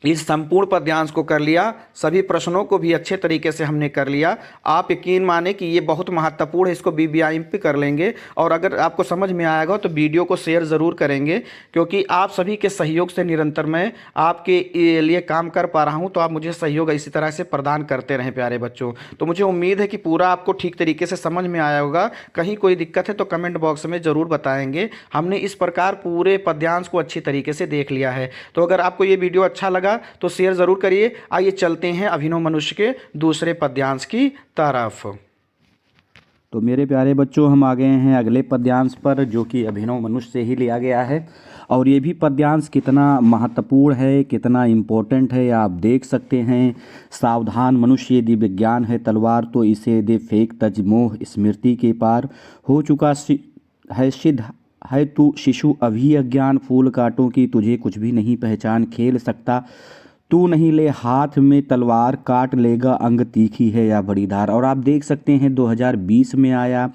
इस संपूर्ण पद्यांश को कर लिया। सभी प्रश्नों को भी अच्छे तरीके से हमने कर लिया। आप यकीन माने कि ये बहुत महत्वपूर्ण है, इसको BBIMP कर लेंगे। और अगर आपको समझ में आएगा तो वीडियो को शेयर ज़रूर करेंगे, क्योंकि आप सभी के सहयोग से निरंतर मैं आपके लिए काम कर पा रहा हूँ। तो आप मुझे सहयोग इसी तरह से प्रदान करते रहें प्यारे बच्चों। तो मुझे उम्मीद है कि पूरा आपको ठीक तरीके से समझ में आया होगा। कहीं कोई दिक्कत है तो कमेंट बॉक्स में ज़रूर बताएंगे। हमने इस प्रकार पूरे पद्यांश को अच्छी तरीके से देख लिया है। तो अगर आपको ये वीडियो अच्छा लगा तो शेयर जरूर करिए। आइए चलते हैं अभिनव मनुष्य के दूसरे पद्यांश की तरफ। तो मेरे प्यारे बच्चों, हम आ गए हैं अगले पद्यांश पर, जो कि अभिनव मनुष्य से ही लिया गया है। और ये भी पद्यांश कितना महत्वपूर्ण है, कितना इम्पोर्टेंट है, आप देख सकते हैं। सावधान मनुष्य यदि विज्ञान है तलवार, तो इसे दे फेंक तज मोह स्मृति के पार। हो चुका है सिद्ध है तू शिशु अभी अज्ञान, फूल कांटों की तुझे कुछ भी नहीं पहचान। खेल सकता तू नहीं ले हाथ में तलवार, काट लेगा अंग तीखी है या बड़ी धार। और आप देख सकते हैं 2020 में आया,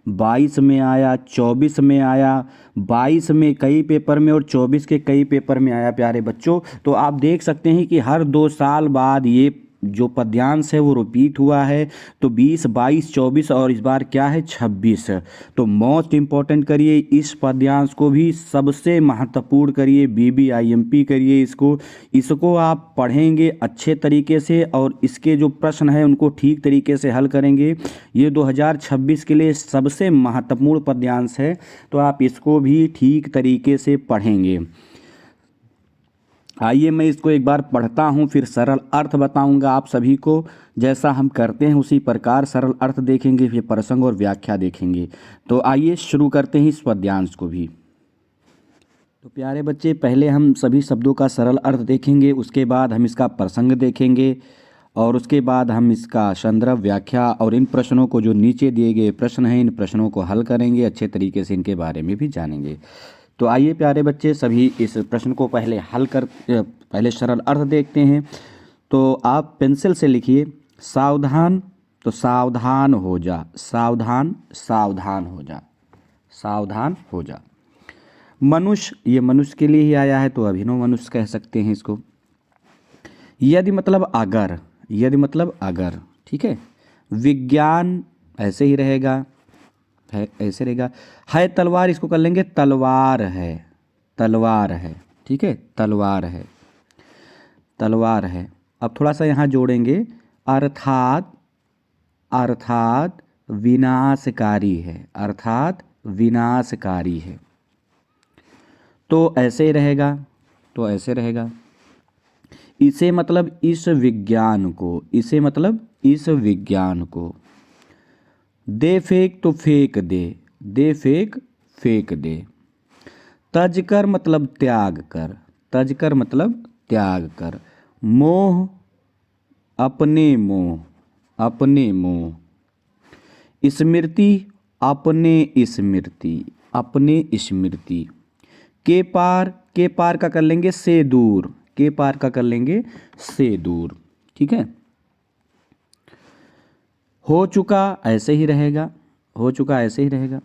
22 में आया, 24 में आया, 22 में कई पेपर में और 24 के कई पेपर में आया प्यारे बच्चों। तो आप देख सकते हैं कि हर 2 साल बाद ये जो पद्यांश है वो रिपीट हुआ है। तो 20, 22, 24 और इस बार क्या है 26। तो मोस्ट इम्पॉर्टेंट करिए इस पद्यांश को भी, सबसे महत्वपूर्ण करिए, BBIMP करिए इसको आप पढ़ेंगे अच्छे तरीके से और इसके जो प्रश्न हैं उनको ठीक तरीके से हल करेंगे। ये 2026 के लिए सबसे महत्वपूर्ण पद्यांश है, तो आप इसको भी ठीक तरीके से पढ़ेंगे। आइए मैं इसको एक बार पढ़ता हूँ, फिर सरल अर्थ बताऊँगा आप सभी को। जैसा हम करते हैं उसी प्रकार सरल अर्थ देखेंगे, फिर प्रसंग और व्याख्या देखेंगे। तो आइए शुरू करते हैं इस पद्यांश को भी। तो प्यारे बच्चे, पहले हम सभी शब्दों का सरल अर्थ देखेंगे, उसके बाद हम इसका प्रसंग देखेंगे और उसके बाद हम इसका संदर्भ, व्याख्या और इन प्रश्नों को, जो नीचे दिए गए प्रश्न हैं, इन प्रश्नों को हल करेंगे, अच्छे तरीके से इनके बारे में भी जानेंगे। तो आइए प्यारे बच्चे, सभी इस प्रश्न को पहले सरल अर्थ देखते हैं। तो आप पेंसिल से लिखिए सावधान, तो सावधान हो जा, सावधान, सावधान हो जा, सावधान हो जा। मनुष्य, ये मनुष्य के लिए ही आया है तो अभिनव मनुष्य कह सकते हैं इसको। यदि मतलब अगर, यदि मतलब अगर, ठीक है। विज्ञान ऐसे ही रहेगा, है ऐसे रहेगा। है तलवार, इसको कर लेंगे तलवार है, तलवार है, ठीक है, तलवार है, तलवार है। अब थोड़ा सा यहाँ जोड़ेंगे, अर्थात, अर्थात विनाशकारी है, अर्थात विनाशकारी है। तो ऐसे ही रहेगा, तो ऐसे रहेगा। इसे मतलब इस विज्ञान को, इसे मतलब इस विज्ञान को। दे फेंक, तो फेंक दे, दे फेंक, फेंक दे। तज कर मतलब त्याग कर, तज कर मतलब त्याग कर। मोह, अपने मोह, अपने मोह। स्मृति, अपने स्मृति, अपने स्मृति। के पार का कर लेंगे से दूर, के पार का कर लेंगे से दूर, ठीक है। हो चुका ऐसे ही रहेगा, हो चुका ऐसे ही रहेगा।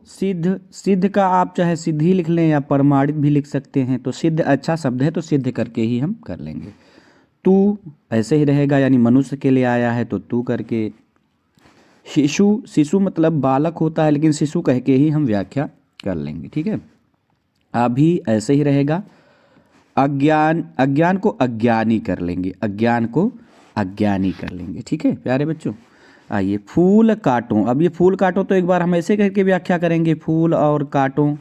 सिद्ध, सिद्ध का आप चाहे सिद्ध ही लिख लें या प्रमाणित भी लिख सकते हैं। तो सिद्ध अच्छा शब्द है तो सिद्ध करके ही हम कर लेंगे। तू ऐसे ही रहेगा, यानी मनुष्य के लिए आया है तो तू करके। शिशु, शिशु मतलब बालक होता है, लेकिन शिशु कह के ही हम व्याख्या कर लेंगे, ठीक है। अभी ऐसे ही रहेगा। अज्ञान, अज्ञान को अज्ञानी कर लेंगे, अज्ञान को अज्ञानी कर लेंगे, ठीक है प्यारे बच्चों। आइए फूल काटो, अब ये फूल काटो तो एक बार हम ऐसे करके व्याख्या करेंगे, फूल और काटो।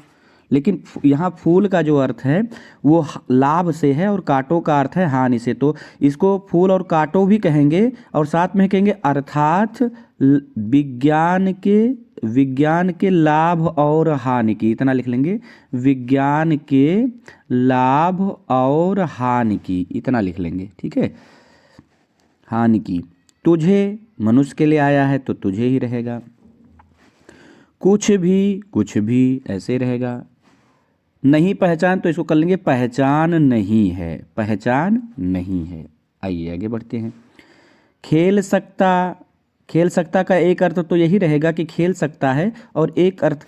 लेकिन यहाँ फूल का जो अर्थ है वो लाभ से है और काटो का अर्थ है हानि से। तो इसको फूल और काटो भी कहेंगे और साथ में कहेंगे अर्थात विज्ञान के लाभ और हानि की, इतना लिख लेंगे। विज्ञान के लाभ और हानि की, इतना लिख लेंगे, ठीक है, हानि की। तुझे मनुष्य के लिए आया है तो तुझे ही रहेगा। कुछ भी ऐसे रहेगा। नहीं पहचान तो इसको कर लेंगे पहचान नहीं है, पहचान नहीं है। आइए आगे बढ़ते हैं। खेल सकता, खेल सकता का एक अर्थ तो यही रहेगा कि खेल सकता है, और एक अर्थ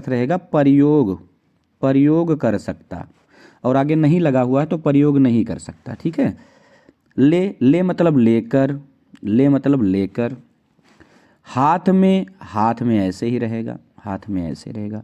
रहेगा प्रयोग, प्रयोग कर सकता, और आगे नहीं लगा हुआ है तो प्रयोग नहीं कर सकता। ठीक है। ले मतलब लेकर, ले मतलब लेकर। हाथ में ऐसे ही रहेगा, हाथ में ऐसे रहेगा।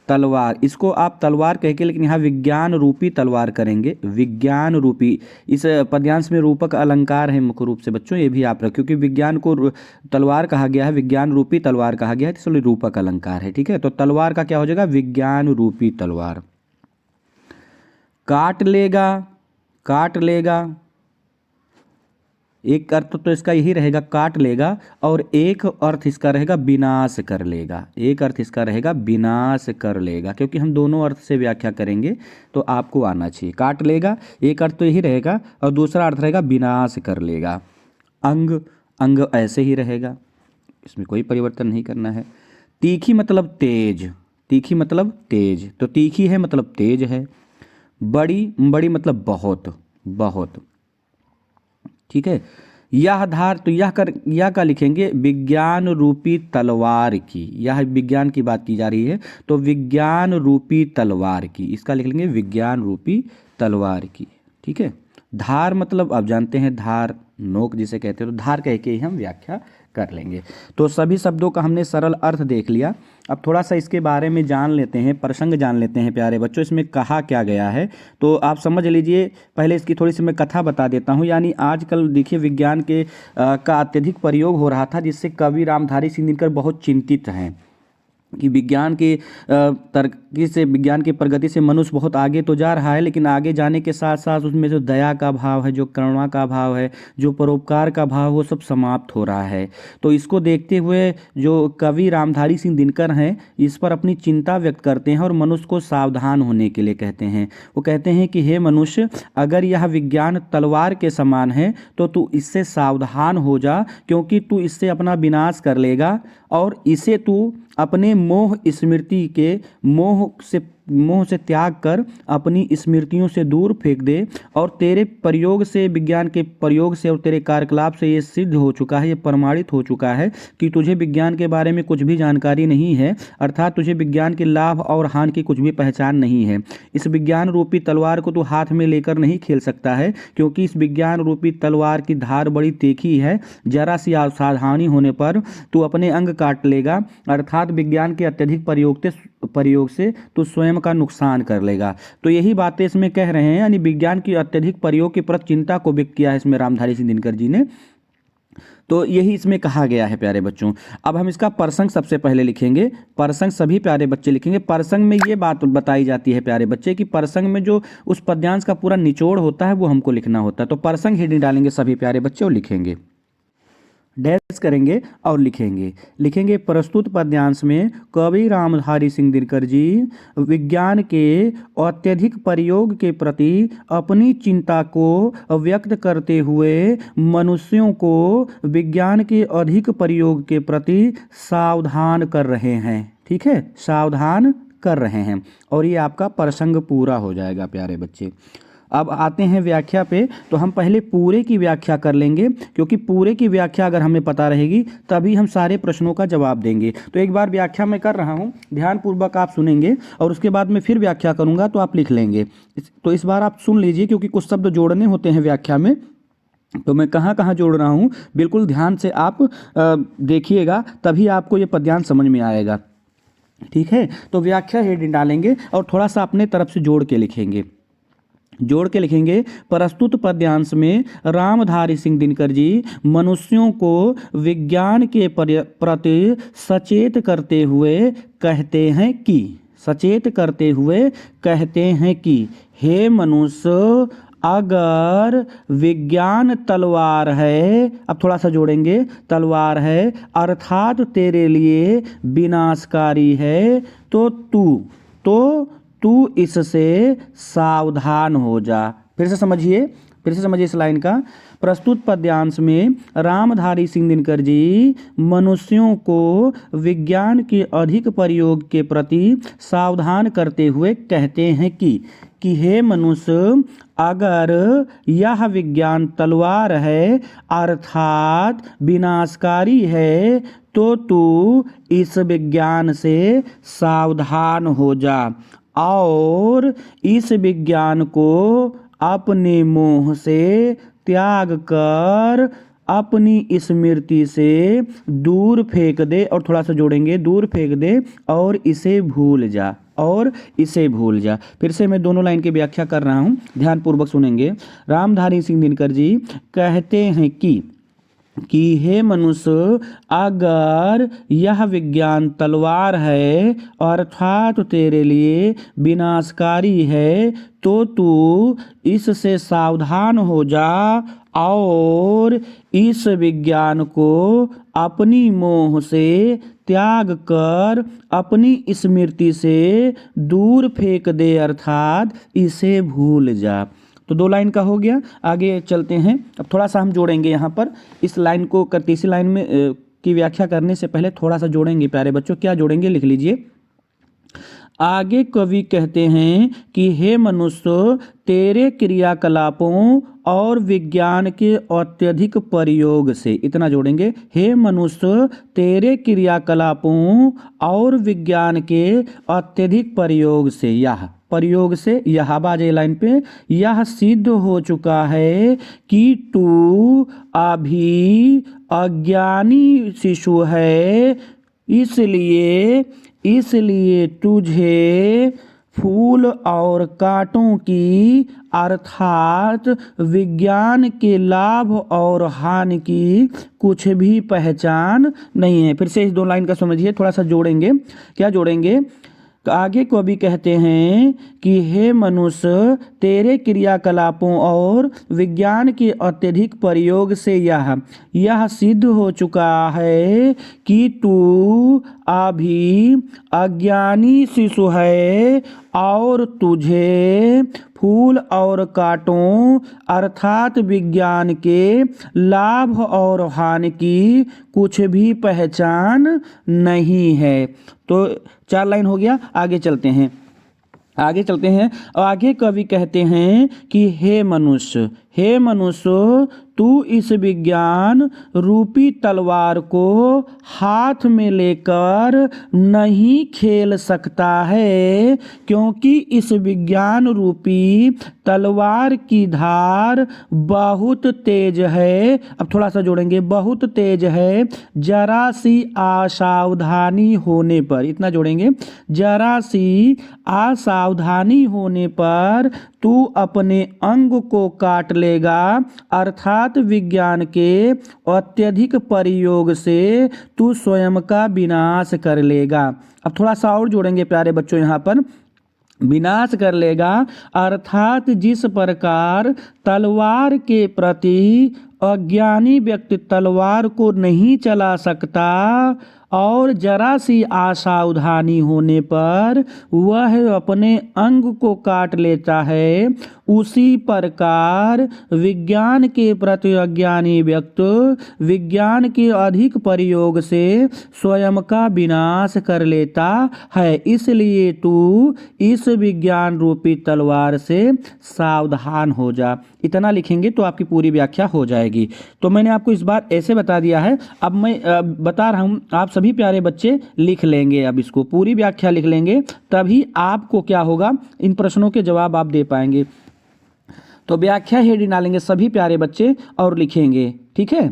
तलवार, इसको आप तलवार कह के, लेकिन यहाँ विज्ञान रूपी तलवार करेंगे, विज्ञान रूपी। इस पद्यांश में रूपक अलंकार है मुख्य रूप से बच्चों, ये भी आप रखें, क्योंकि विज्ञान को तलवार कहा गया है, विज्ञान रूपी तलवार कहा गया है, इसलिए रूपक अलंकार है। ठीक है, तो तलवार का क्या हो जाएगा, विज्ञान रूपी तलवार। काट लेगा, काट लेगा, एक अर्थ तो इसका यही रहेगा काट लेगा, और एक अर्थ इसका रहेगा विनाश कर लेगा, एक अर्थ इसका रहेगा विनाश कर लेगा, क्योंकि हम दोनों अर्थ से व्याख्या करेंगे तो आपको आना चाहिए। काट लेगा एक अर्थ तो यही रहेगा, और दूसरा अर्थ रहेगा विनाश कर लेगा। अंग, अंग ऐसे ही रहेगा, इसमें कोई परिवर्तन नहीं करना है। तीखी मतलब तेज, तीखी मतलब तेज, तो तीखी है मतलब तेज है। बड़ी, बड़ी मतलब बहुत, बहुत। ठीक है। यह धार, तो यह का लिखेंगे विज्ञान रूपी तलवार की, यह विज्ञान की बात की जा रही है, तो विज्ञान रूपी तलवार की, इसका लिख लेंगे विज्ञान रूपी तलवार की। ठीक है। धार मतलब आप जानते हैं धार, नोक जिसे कहते हैं, तो धार कह के ही हम व्याख्या कर लेंगे। तो सभी शब्दों का हमने सरल अर्थ देख लिया। अब थोड़ा सा इसके बारे में जान लेते हैं, प्रसंग जान लेते हैं प्यारे बच्चों, इसमें कहा क्या गया है तो आप समझ लीजिए। पहले इसकी थोड़ी सी मैं कथा बता देता हूँ। यानी आजकल देखिए विज्ञान के का अत्यधिक प्रयोग हो रहा था, जिससे कवि रामधारी सिंह दिनकर बहुत चिंतित हैं कि विज्ञान के तरक्की से, विज्ञान की प्रगति से मनुष्य बहुत आगे तो जा रहा है, लेकिन आगे जाने के साथ साथ उसमें जो दया का भाव है, जो करुणा का भाव है, जो परोपकार का भाव, वो सब समाप्त हो रहा है। तो इसको देखते हुए जो कवि रामधारी सिंह दिनकर हैं, इस पर अपनी चिंता व्यक्त करते हैं और मनुष्य को सावधान होने के लिए कहते हैं। वो कहते हैं कि हे मनुष्य, अगर यह विज्ञान तलवार के समान है तो तू इससे सावधान हो जा, क्योंकि तू इससे अपना विनाश कर लेगा, और इसे तू अपने मोह से त्याग कर अपनी स्मृतियों से दूर फेंक दे। और तेरे प्रयोग से, विज्ञान के प्रयोग से और तेरे कार्यकलाप से ये सिद्ध हो चुका है, ये प्रमाणित हो चुका है कि तुझे विज्ञान के बारे में कुछ भी जानकारी नहीं है, अर्थात तुझे विज्ञान के लाभ और हानि की कुछ भी पहचान नहीं है। इस विज्ञान रूपी तलवार को तू हाथ में लेकर नहीं खेल सकता है, क्योंकि इस विज्ञान रूपी तलवार की धार बड़ी तीखी है। जरा सी असावधानी होने पर तू अपने अंग काट लेगा, अर्थात विज्ञान के अत्यधिक प्रयोग से तू स्वयं का नुकसान कर लेगा। तो यही बातें इसमें कह रहे हैं, यानी विज्ञान की अत्यधिक प्रयोग के प्रति चिंता को व्यक्त किया है इसमें रामधारी सिंह दिनकर जी ने। तो यही इसमें कहा गया है प्यारे बच्चों। अब हम इसका प्रसंग सबसे पहले लिखेंगे। प्रसंग सभी प्यारे बच्चे लिखेंगे। प्रसंग में ये बात बताई जाती है प्यारे बच्चे कि प्रसंग में जो उस पद्यांश का पूरा निचोड़ होता है वो हमको लिखना होता है। तो प्रसंग हेडिंग डालेंगे सभी प्यारे बच्चे और लिखेंगे, डैश करेंगे और लिखेंगे प्रस्तुत पद्यांश में कवि रामधारी सिंह दिनकर जी विज्ञान के अत्यधिक प्रयोग के प्रति अपनी चिंता को व्यक्त करते हुए मनुष्यों को विज्ञान के अधिक प्रयोग के प्रति सावधान कर रहे हैं। ठीक है, सावधान कर रहे हैं। और ये आपका प्रसंग पूरा हो जाएगा प्यारे बच्चे। अब आते हैं व्याख्या पे। तो हम पहले पूरे की व्याख्या कर लेंगे, क्योंकि पूरे की व्याख्या अगर हमें पता रहेगी तभी हम सारे प्रश्नों का जवाब देंगे। तो एक बार व्याख्या मैं कर रहा हूँ, ध्यानपूर्वक आप सुनेंगे और उसके बाद मैं फिर व्याख्या करूँगा तो आप लिख लेंगे। तो इस बार आप सुन लीजिए, क्योंकि कुछ शब्द जोड़ने होते हैं व्याख्या में, तो मैं कहाँ कहाँ जोड़ रहा हूँ बिल्कुल ध्यान से आप देखिएगा, तभी आपको ये पद्यांश समझ में आएगा। ठीक है, तो व्याख्या हेडिंग डालेंगे और थोड़ा सा अपने तरफ से जोड़ के लिखेंगे। प्रस्तुत पद्यांश में रामधारी सिंह दिनकर जी मनुष्यों को विज्ञान के प्रति सचेत करते हुए कहते हैं कि हे मनुष्य, अगर विज्ञान तलवार है, अब थोड़ा सा जोड़ेंगे, तलवार है अर्थात तेरे लिए विनाशकारी है, तो तू इससे सावधान हो जा। फिर से समझिए, फिर से समझिए इस लाइन का। प्रस्तुत पद्यांश में रामधारी सिंह दिनकर जी मनुष्यों को विज्ञान के अधिक प्रयोग के प्रति सावधान करते हुए कहते हैं कि हे मनुष्य, अगर यह विज्ञान तलवार है अर्थात विनाशकारी है तो तू इस विज्ञान से सावधान हो जा और इस विज्ञान को अपने मोह से त्याग कर अपनी स्मृति से दूर फेंक दे, और थोड़ा सा जोड़ेंगे, दूर फेंक दे और इसे भूल जा, और इसे भूल जा। फिर से मैं दोनों लाइन की व्याख्या कर रहा हूँ, ध्यानपूर्वक सुनेंगे। रामधारी सिंह दिनकर जी कहते हैं कि हे मनुष्य, अगर यह विज्ञान तलवार है अर्थात तेरे लिए विनाशकारी है तो तू इससे सावधान हो जा और इस विज्ञान को अपनी मोह से त्याग कर अपनी स्मृति से दूर फेंक दे अर्थात इसे भूल जा। तो 2 लाइन का हो गया। आगे चलते हैं। अब थोड़ा सा हम जोड़ेंगे यहाँ पर इस लाइन को। तीसरी लाइन में की व्याख्या करने से पहले थोड़ा सा जोड़ेंगे प्यारे बच्चों। क्या जोड़ेंगे, लिख लीजिए। आगे कवि कहते हैं कि हे मनुष्य, तेरे क्रियाकलापों और विज्ञान के अत्यधिक प्रयोग से, इतना जोड़ेंगे, हे मनुष्य तेरे क्रियाकलापों और विज्ञान के अत्यधिक प्रयोग से, यह बाजे लाइन पे, यह सिद्ध हो चुका है कि तू अभी अज्ञानी शिशु है, इसलिए तुझे फूल और कांटों की अर्थात विज्ञान के लाभ और हानि की कुछ भी पहचान नहीं है। फिर से इस 2 लाइन का समझिए, थोड़ा सा जोड़ेंगे। क्या जोड़ेंगे, आगे को भी कहते हैं कि हे मनुष्य, तेरे क्रियाकलापों और विज्ञान के अत्यधिक प्रयोग से यह सिद्ध हो चुका है कि तू अभी अज्ञानी शिशु है और तुझे फूल और कांटों अर्थात विज्ञान के लाभ और हानि की कुछ भी पहचान नहीं है। तो 4 लाइन हो गया। आगे चलते हैं। आगे कवि कहते हैं कि हे मनुष्य, तू इस विज्ञान रूपी तलवार को हाथ में लेकर नहीं खेल सकता है, क्योंकि इस विज्ञान रूपी तलवार की धार बहुत तेज है। अब थोड़ा सा जोड़ेंगे, बहुत तेज है, जरा सी असावधानी होने पर, इतना जोड़ेंगे, जरा सी असावधानी होने पर तू अपने अंग को काट लेगा अर्थात विज्ञान के अत्यधिक प्रयोग से तू स्वयं का विनाश कर लेगा। अब थोड़ा सा और जोड़ेंगे प्यारे बच्चों, यहाँ पर विनाश कर लेगा अर्थात जिस प्रकार तलवार के प्रति अज्ञानी व्यक्ति तलवार को नहीं चला सकता और जरा सी असावधानी होने पर वह अपने अंग को काट लेता है, उसी प्रकार विज्ञान के प्रति अज्ञानी व्यक्ति विज्ञान के अधिक प्रयोग से स्वयं का विनाश कर लेता है। इसलिए तू इस विज्ञान रूपी तलवार से सावधान हो जा। इतना लिखेंगे तो आपकी पूरी व्याख्या हो जाएगी। तो मैंने आपको इस बार ऐसे बता दिया है। अब मैं बता रहा हूँ, आप सभी प्यारे बच्चे लिख लेंगे। अब इसको पूरी व्याख्या लिख लेंगे, तभी आपको क्या होगा, इन प्रश्नों के जवाब आप दे पाएंगे। तो व्याख्या हेडिंग डालेंगे सभी प्यारे बच्चे और लिखेंगे, ठीक है।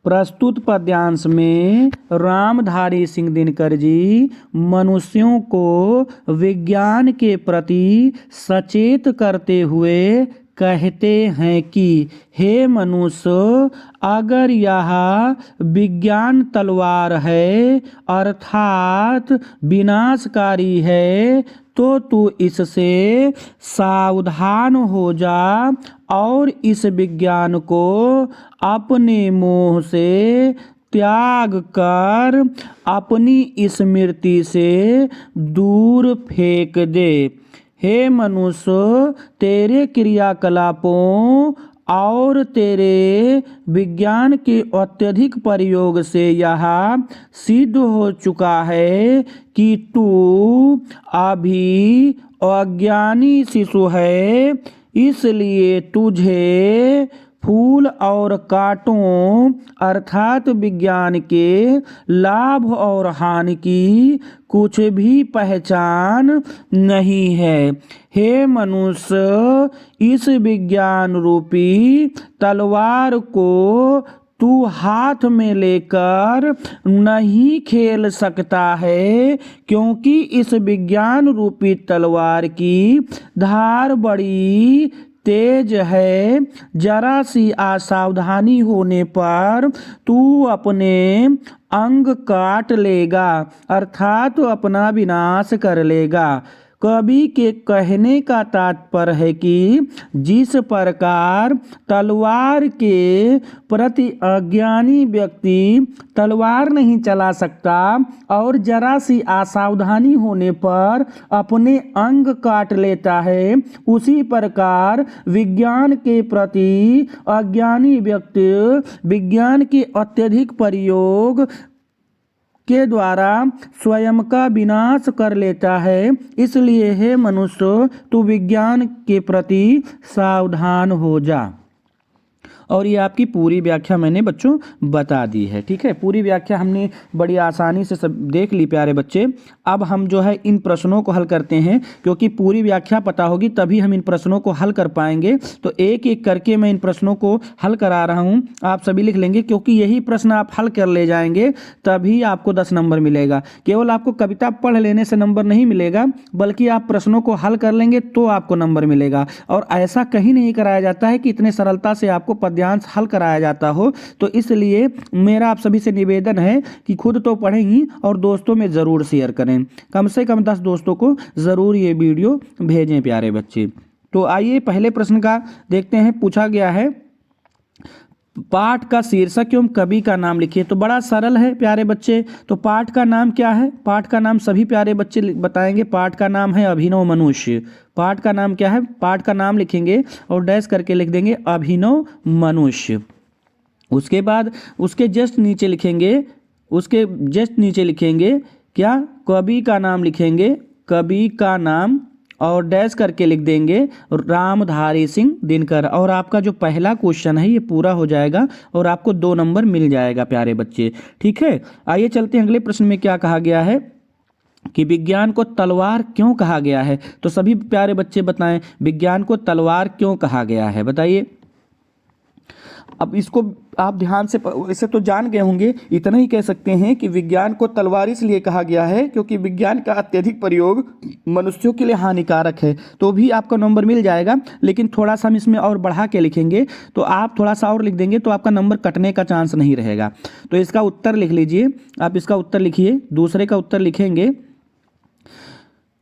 प्रस्तुत पद्यांश में रामधारी सिंह दिनकर जी मनुष्यों को विज्ञान के प्रति सचेत करते हुए कहते हैं कि हे मनुष्य, अगर यह विज्ञान तलवार है अर्थात विनाशकारी है तो तू इससे सावधान हो जा और इस विज्ञान को अपने मोह से त्याग कर अपनी स्मृति से दूर फेंक दे। हे मनुष्य, तेरे क्रियाकलापों और तेरे विज्ञान के अत्यधिक प्रयोग से यह सिद्ध हो चुका है कि तू अभी अज्ञानी शिशु है, इसलिए तुझे फूल और कांटों अर्थात विज्ञान के लाभ और हानि की कुछ भी पहचान नहीं है। हे मनुष्य, इस विज्ञान रूपी तलवार को तू हाथ में लेकर नहीं खेल सकता है, क्योंकि इस विज्ञान रूपी तलवार की धार बड़ी तेज है। जरा सी असावधानी होने पर तू अपने अंग काट लेगा, अर्थात अपना विनाश कर लेगा। कवि के कहने का तात्पर्य है कि जिस प्रकार तलवार के प्रति अज्ञानी व्यक्ति तलवार नहीं चला सकता और जरा सी असावधानी होने पर अपने अंग काट लेता है, उसी प्रकार विज्ञान के प्रति अज्ञानी व्यक्ति विज्ञान के अत्यधिक प्रयोग के द्वारा स्वयं का विनाश कर लेता है। इसलिए हे मनुष्य, तू विज्ञान के प्रति सावधान हो जा। और ये आपकी पूरी व्याख्या मैंने बच्चों बता दी है। ठीक है, पूरी व्याख्या हमने बड़ी आसानी से सब देख ली प्यारे बच्चे। अब हम जो है इन प्रश्नों को हल करते हैं, क्योंकि पूरी व्याख्या पता होगी तभी हम इन प्रश्नों को हल कर पाएंगे। तो एक एक करके मैं इन प्रश्नों को हल करा रहा हूँ, आप सभी लिख लेंगे, क्योंकि यही प्रश्न आप हल कर ले जाएंगे तभी आपको 10 नंबर मिलेगा। केवल आपको कविता पढ़ लेने से नंबर नहीं मिलेगा, बल्कि आप प्रश्नों को हल कर लेंगे तो आपको नंबर मिलेगा। और ऐसा कहीं नहीं कराया जाता है कि इतने सरलता से आपको पद्यांश हल कराया जाता हो। तो इसलिए मेरा आप सभी से निवेदन है कि खुद तो पढ़ें ही और दोस्तों में ज़रूर शेयर करें। कम से कम 10 दोस्तों को ज़रूर ये वीडियो भेजें प्यारे बच्चे। तो आइए पहले प्रश्न का देखते हैं। पूछा गया है पाठ का शीर्षक एवं कवि का नाम लिखिए। तो बड़ा सरल है प्यारे बच्चे। तो पाठ का नाम क्या है? पाठ का नाम सभी प्यारे बच्चे बताएंगे। पाठ का नाम है अभिनव मनुष्य। पाठ का नाम क्या है? पाठ का नाम लिखेंगे और डैश करके लिख देंगे अभिनव मनुष्य। उसके बाद उसके जस्ट नीचे लिखेंगे क्या? कवि का नाम लिखेंगे, कवि का नाम, और डैश करके लिख देंगे रामधारी सिंह दिनकर। और आपका जो पहला क्वेश्चन है ये पूरा हो जाएगा और आपको 2 नंबर मिल जाएगा प्यारे बच्चे। ठीक है, आइए चलते हैं अगले प्रश्न में। क्या कहा गया है कि विज्ञान को तलवार क्यों कहा गया है? तो सभी प्यारे बच्चे बताएं, विज्ञान को तलवार क्यों कहा गया है, बताइए। अब इसको आप ध्यान से, इसे तो जान गए होंगे, इतना ही कह सकते हैं कि विज्ञान को तलवार इसलिए कहा गया है क्योंकि विज्ञान का अत्यधिक प्रयोग मनुष्यों के लिए हानिकारक है। तो भी आपका नंबर मिल जाएगा, लेकिन थोड़ा सा हम इसमें और बढ़ा के लिखेंगे। तो आप थोड़ा सा और लिख देंगे तो आपका नंबर कटने का चांस नहीं रहेगा। तो इसका उत्तर लिख लीजिए, आप इसका उत्तर लिखिए। दूसरे का उत्तर लिखेंगे,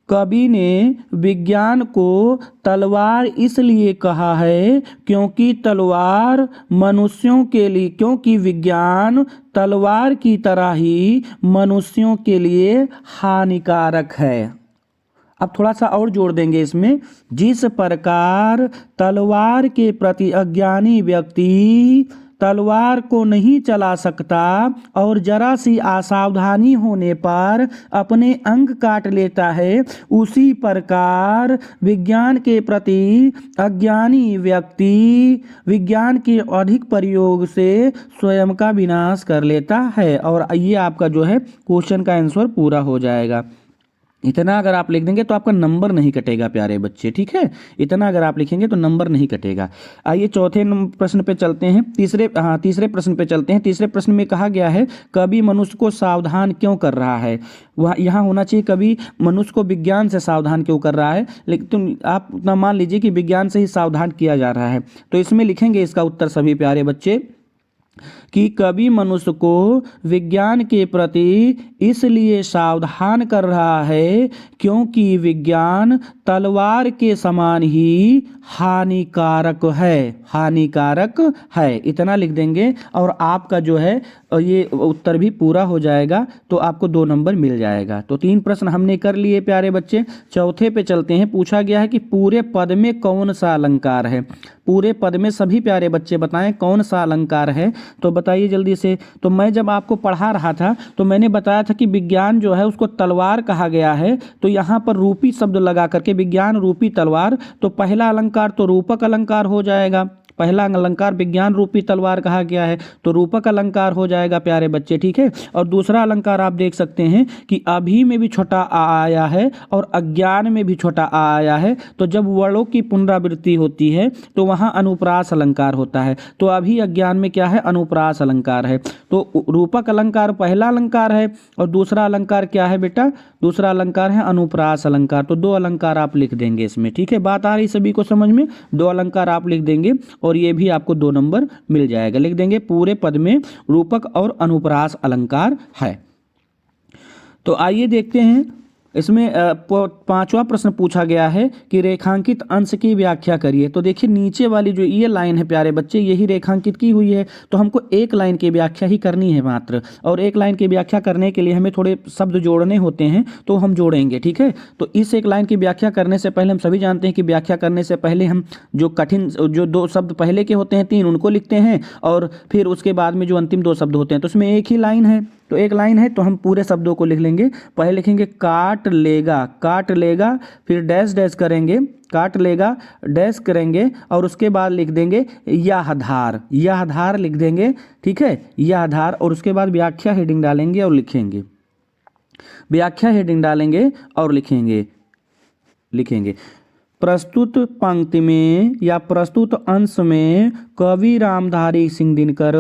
कवि ने विज्ञान को तलवार इसलिए कहा है क्योंकि तलवार मनुष्यों के लिए, क्योंकि विज्ञान तलवार की तरह ही मनुष्यों के लिए हानिकारक है। अब थोड़ा सा और जोड़ देंगे इसमें, जिस प्रकार तलवार के प्रति अज्ञानी व्यक्ति तलवार को नहीं चला सकता और जरा सी असावधानी होने पर अपने अंग काट लेता है, उसी प्रकार विज्ञान के प्रति अज्ञानी व्यक्ति विज्ञान के अधिक प्रयोग से स्वयं का विनाश कर लेता है। और ये आपका जो है क्वेश्चन का आंसर पूरा हो जाएगा। इतना अगर आप लिख देंगे तो आपका नंबर नहीं कटेगा प्यारे बच्चे। ठीक है, इतना अगर आप लिखेंगे तो नंबर नहीं कटेगा। आइए चौथे प्रश्न पे चलते हैं। तीसरे प्रश्न पे चलते हैं। तीसरे प्रश्न में कहा गया है कवि मनुष्य को सावधान क्यों कर रहा है? वहाँ यहाँ होना चाहिए कवि मनुष्य को विज्ञान से सावधान क्यों कर रहा है, लेकिन आप उतना मान लीजिए कि विज्ञान से ही सावधान किया जा रहा है। तो इसमें लिखेंगे इसका उत्तर सभी प्यारे बच्चे कि कवि मनुष्य को विज्ञान के प्रति इसलिए सावधान कर रहा है क्योंकि विज्ञान तलवार के समान ही हानिकारक है। इतना लिख देंगे और आपका जो है ये उत्तर भी पूरा हो जाएगा, तो आपको 2 नंबर मिल जाएगा। तो 3 प्रश्न हमने कर लिए प्यारे बच्चे। चौथे पे चलते हैं। पूछा गया है कि पूरे पद में कौन सा अलंकार है। पूरे पद में सभी प्यारे बच्चे बताएं कौन सा अलंकार है, तो बताइए जल्दी से। तो मैं जब आपको पढ़ा रहा था तो मैंने बताया था कि विज्ञान जो है उसको तलवार कहा गया है, तो यहाँ पर रूपी शब्द लगा करके विज्ञान रूपी तलवार, तो पहला अलंकार तो रूपक अलंकार हो जाएगा। पहला अलंकार विज्ञान रूपी तलवार कहा गया है, तो रूपक अलंकार हो जाएगा प्यारे बच्चे, ठीक है। और दूसरा अलंकार आप देख सकते हैं कि अभी में भी छोटा आ आया है और अज्ञान में भी छोटा आ आया है, तो जब वर्णों की पुनरावृत्ति होती है तो वहाँ अनुप्रास अलंकार होता है। तो अभी अज्ञान में क्या है, अनुप्रास अलंकार है। तो रूपक अलंकार पहला अलंकार है और दूसरा अलंकार क्या है बेटा, दूसरा अलंकार है अनुप्रास अलंकार। तो 2 अलंकार आप लिख देंगे इसमें, ठीक है। बात आ रही सभी को समझ में, 2 अलंकार आप लिख देंगे और ये भी आपको 2 नंबर मिल जाएगा। लिख देंगे पूरे पद में रूपक और अनुप्रास अलंकार है। तो आइए देखते हैं इसमें 5वां प्रश्न पूछा गया है कि रेखांकित अंश की व्याख्या करिए। तो देखिए नीचे वाली जो ये लाइन है प्यारे बच्चे, यही रेखांकित की हुई है, तो हमको एक लाइन की व्याख्या ही करनी है मात्र। और एक लाइन की व्याख्या करने के लिए हमें थोड़े शब्द जोड़ने होते हैं, तो हम जोड़ेंगे, ठीक है। तो इस एक लाइन की व्याख्या करने से पहले हम सभी जानते हैं कि व्याख्या करने से पहले हम जो 2 शब्द पहले के होते हैं 3 उनको लिखते हैं और फिर उसके बाद में जो अंतिम 2 शब्द होते हैं, तो उसमें एक ही लाइन है, तो एक लाइन है तो हम पूरे शब्दों को लिख लेंगे। पहले लिखेंगे काट लेगा, फिर डैश डैश करेंगे, काट लेगा डैश करेंगे और उसके बाद लिख देंगे यह धार लिख देंगे, ठीक है, यह धार। और उसके बाद व्याख्या हेडिंग डालेंगे और लिखेंगे, व्याख्या हेडिंग डालेंगे और लिखेंगे। प्रस्तुत पंक्ति में या प्रस्तुत अंश में कवि रामधारी सिंह दिनकर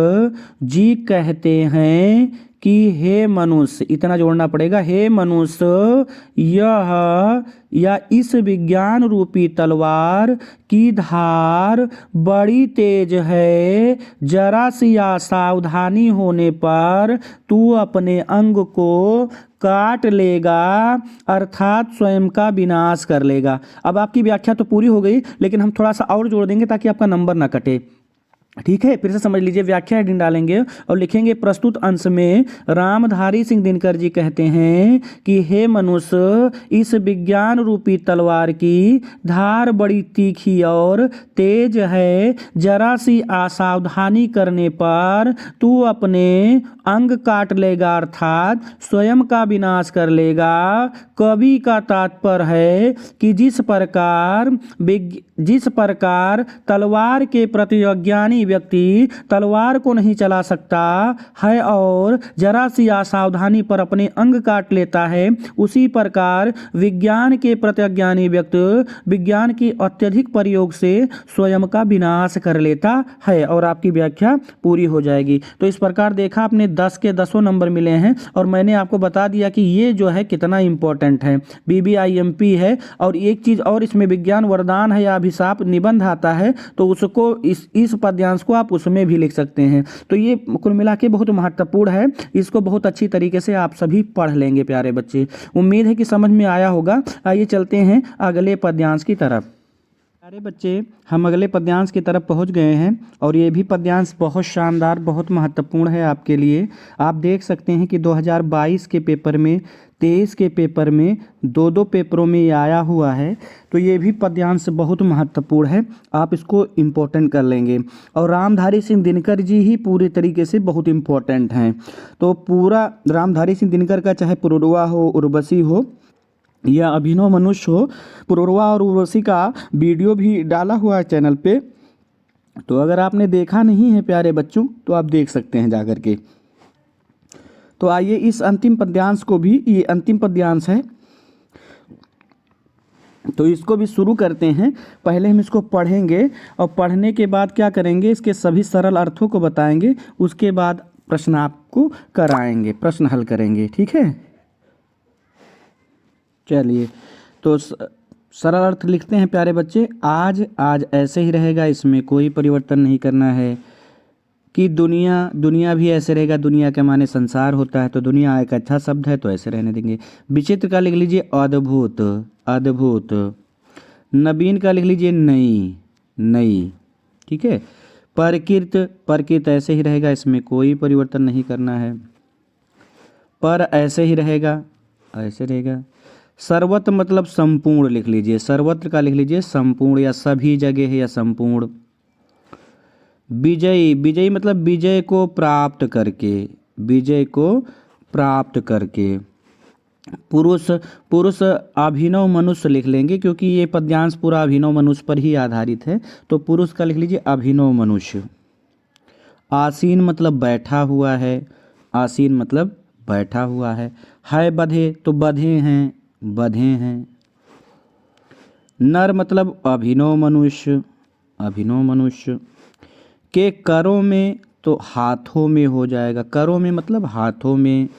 जी कहते हैं कि हे मनुष्य, इतना जोड़ना पड़ेगा, हे मनुष्य यह या इस विज्ञान रूपी तलवार की धार बड़ी तेज है, जरा सी असावधानी होने पर तू अपने अंग को काट लेगा अर्थात स्वयं का विनाश कर लेगा। अब आपकी व्याख्या तो पूरी हो गई, लेकिन हम थोड़ा सा और जोड़ देंगे ताकि आपका नंबर ना कटे, ठीक है। फिर से समझ लीजिए, व्याख्या हेडिंग डालेंगे और लिखेंगे प्रस्तुत अंश में रामधारी सिंह दिनकर जी कहते हैं कि हे मनुष्य, इस विज्ञान रूपी तलवार की धार बड़ी तीखी और तेज है, जरा सी असावधानी करने पर तू अपने अंग काट लेगा अर्थात स्वयं का विनाश कर लेगा। कवि का तात्पर्य है कि जिस प्रकार तलवार के प्रति अज्ञानी व्यक्ति तलवार को नहीं चला सकता है और जरा सी असावधानी पर अपने अंग काट लेता है, उसी प्रकार विज्ञान के प्रति अज्ञानी व्यक्ति विज्ञान की अत्यधिक प्रयोग से स्वयं का विनाश कर लेता है। और आपकी व्याख्या पूरी हो जाएगी। तो इस प्रकार देखा आपने 10 के 10 नंबर मिले हैं और मैंने आपको बता दिया कि ये जो है कितना इंपॉर्टेंट है, BBIMP है। और एक चीज़ और, इसमें विज्ञान वरदान है या अभिशाप निबंध आता है, तो उसको इस पद्यांश को आप उसमें भी लिख सकते हैं। तो ये कुल मिला के बहुत महत्वपूर्ण है, इसको बहुत अच्छी तरीके से आप सभी पढ़ लेंगे प्यारे बच्चे। उम्मीद है कि समझ में आया होगा। आइए चलते हैं अगले पद्यांश की तरफ। प्यारे बच्चे, हम अगले पद्यांश की तरफ पहुंच गए हैं और ये भी पद्यांश बहुत शानदार, बहुत महत्वपूर्ण है आपके लिए। आप देख सकते हैं कि 2022 के पेपर में, 23 के पेपर में, 2 पेपरों में ये आया हुआ है। तो ये भी पद्यांश बहुत महत्वपूर्ण है, आप इसको इम्पोर्टेंट कर लेंगे। और रामधारी सिंह दिनकर जी ही पूरे तरीके से बहुत इम्पोर्टेंट हैं। तो पूरा रामधारी सिंह दिनकर का, चाहे पुरुरवा हो, उर्वशी हो या अभिनव मनुष्य हो, पुरुरवा और उर्वशी का वीडियो भी डाला हुआ है चैनल पे। तो अगर आपने देखा नहीं है प्यारे बच्चों, तो आप देख सकते हैं जाकर के। तो आइए इस अंतिम पद्यांश को भी, ये अंतिम पद्यांश है, तो इसको भी शुरू करते हैं। पहले हम इसको पढ़ेंगे और पढ़ने के बाद क्या करेंगे, इसके सभी सरल अर्थों को बताएंगे, उसके बाद प्रश्न आपको कराएंगे, प्रश्न हल करेंगे, ठीक है। चलिए, तो सरल अर्थ लिखते हैं प्यारे बच्चे। आज ऐसे ही रहेगा, इसमें कोई परिवर्तन नहीं करना है। कि दुनिया, दुनिया भी ऐसे रहेगा, दुनिया के माने संसार होता है तो दुनिया एक अच्छा शब्द है तो ऐसे रहने देंगे। विचित्र का लिख लीजिए अद्भुत, अद्भुत। नवीन का लिख लीजिए नई, नई। ठीक है। प्रकृत, प्रकृत ऐसे ही रहेगा, इसमें कोई परिवर्तन नहीं करना है। पर ऐसे ही रहेगा, ऐसे रहेगा। सर्वत्र मतलब संपूर्ण लिख लीजिए, सर्वत्र का लिख लीजिए संपूर्ण या सभी जगह है या संपूर्ण। विजयी, विजयी मतलब विजय को प्राप्त करके, विजय को प्राप्त करके। पुरुष, पुरुष अभिनव मनुष्य लिख लेंगे क्योंकि ये पद्यांश पूरा अभिनव मनुष्य पर ही आधारित है, तो पुरुष का लिख लीजिए अभिनव मनुष्य। आसीन मतलब बैठा हुआ है, आसीन मतलब बैठा हुआ है बधे तो बधे हैं, बधे हैं। नर मतलब अभिनव मनुष्य, अभिनव मनुष्य। के करों में तो हाथों में हो जाएगा, करों में मतलब हाथों में।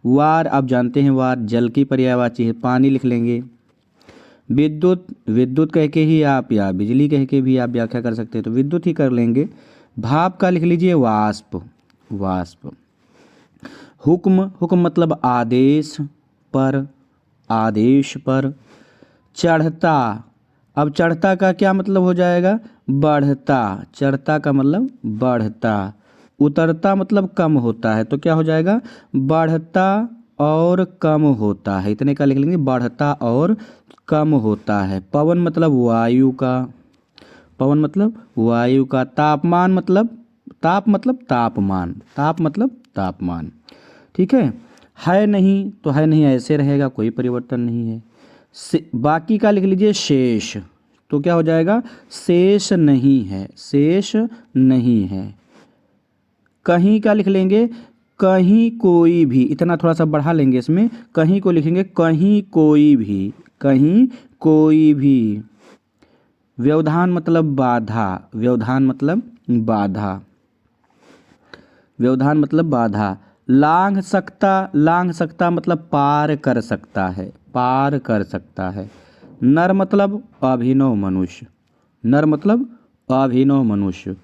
वार, आप जानते हैं वार जल की पर्यायवाची है, पानी लिख लेंगे। विद्युत, विद्युत कह के ही आप या बिजली कह के भी आप व्याख्या कर सकते हैं तो विद्युत ही कर लेंगे। भाप का लिख लीजिए वाष्प, वाष्प। हुक्म, हुक्म मतलब आदेश पर, आदेश पर। चढ़ता, अब चढ़ता का क्या मतलब हो जाएगा, बढ़ता, चढ़ता का मतलब बढ़ता। उतरता मतलब कम होता है तो क्या हो जाएगा, बढ़ता और कम होता है, इतने का लिख लेंगे, बढ़ता और कम होता है। पवन मतलब वायु का, पवन मतलब वायु का। तापमान मतलब, ताप मतलब तापमान, ताप मतलब तापमान। ठीक है नहीं तो है नहीं ऐसे रहेगा, कोई परिवर्तन नहीं है। बाकी का लिख लीजिए शेष, तो क्या हो जाएगा, शेष नहीं है, शेष नहीं है। कहीं का लिख लेंगे कहीं कोई भी, इतना थोड़ा सा बढ़ा लेंगे इसमें, कहीं को लिखेंगे कहीं कोई भी, कहीं कोई भी। व्यवधान मतलब बाधा, व्यवधान मतलब बाधा, व्यवधान मतलब बाधा। लांघ सकता, लांघ सकता मतलब पार कर सकता है, पार कर सकता है। नर मतलब अभिनव मनुष्य, नर मतलब अभिनव मनुष्य।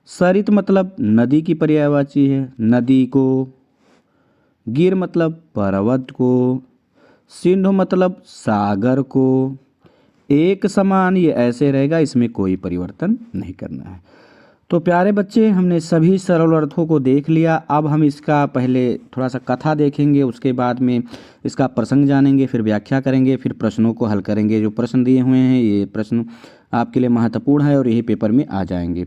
सरित मतलब नदी की पर्यायवाची है, नदी को। गिर मतलब पर्वत को। सिंधु मतलब सागर को। एक समान ये ऐसे रहेगा, इसमें कोई परिवर्तन नहीं करना है। तो प्यारे बच्चे, हमने सभी सरल अर्थों को देख लिया। अब हम इसका पहले थोड़ा सा कथा देखेंगे, उसके बाद में इसका प्रसंग जानेंगे, फिर व्याख्या करेंगे, फिर प्रश्नों को हल करेंगे। जो प्रश्न दिए हुए हैं ये प्रश्न आपके लिए महत्वपूर्ण है और यही पेपर में आ जाएंगे।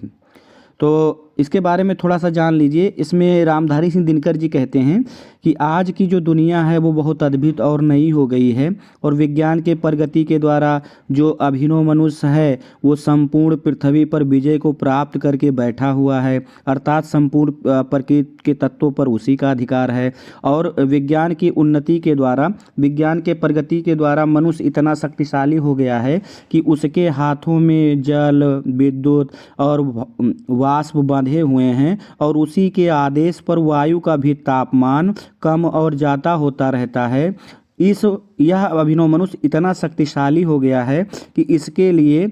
तो इसके बारे में थोड़ा सा जान लीजिए। इसमें रामधारी सिंह दिनकर जी कहते हैं कि आज की जो दुनिया है वो बहुत अद्भुत और नई हो गई है और विज्ञान के प्रगति के द्वारा जो अभिनव मनुष्य है वो संपूर्ण पृथ्वी पर विजय को प्राप्त करके बैठा हुआ है, अर्थात संपूर्ण प्रकृति के तत्वों पर उसी का अधिकार है। और विज्ञान की उन्नति के द्वारा, विज्ञान के प्रगति के द्वारा मनुष्य इतना शक्तिशाली हो गया है कि उसके हाथों में जल, विद्युत और वाष्प बांधे हुए हैं और उसी के आदेश पर वायु का भी तापमान कम और ज़्यादा होता रहता है। यह अभिनव मनुष्य इतना शक्तिशाली हो गया है कि इसके लिए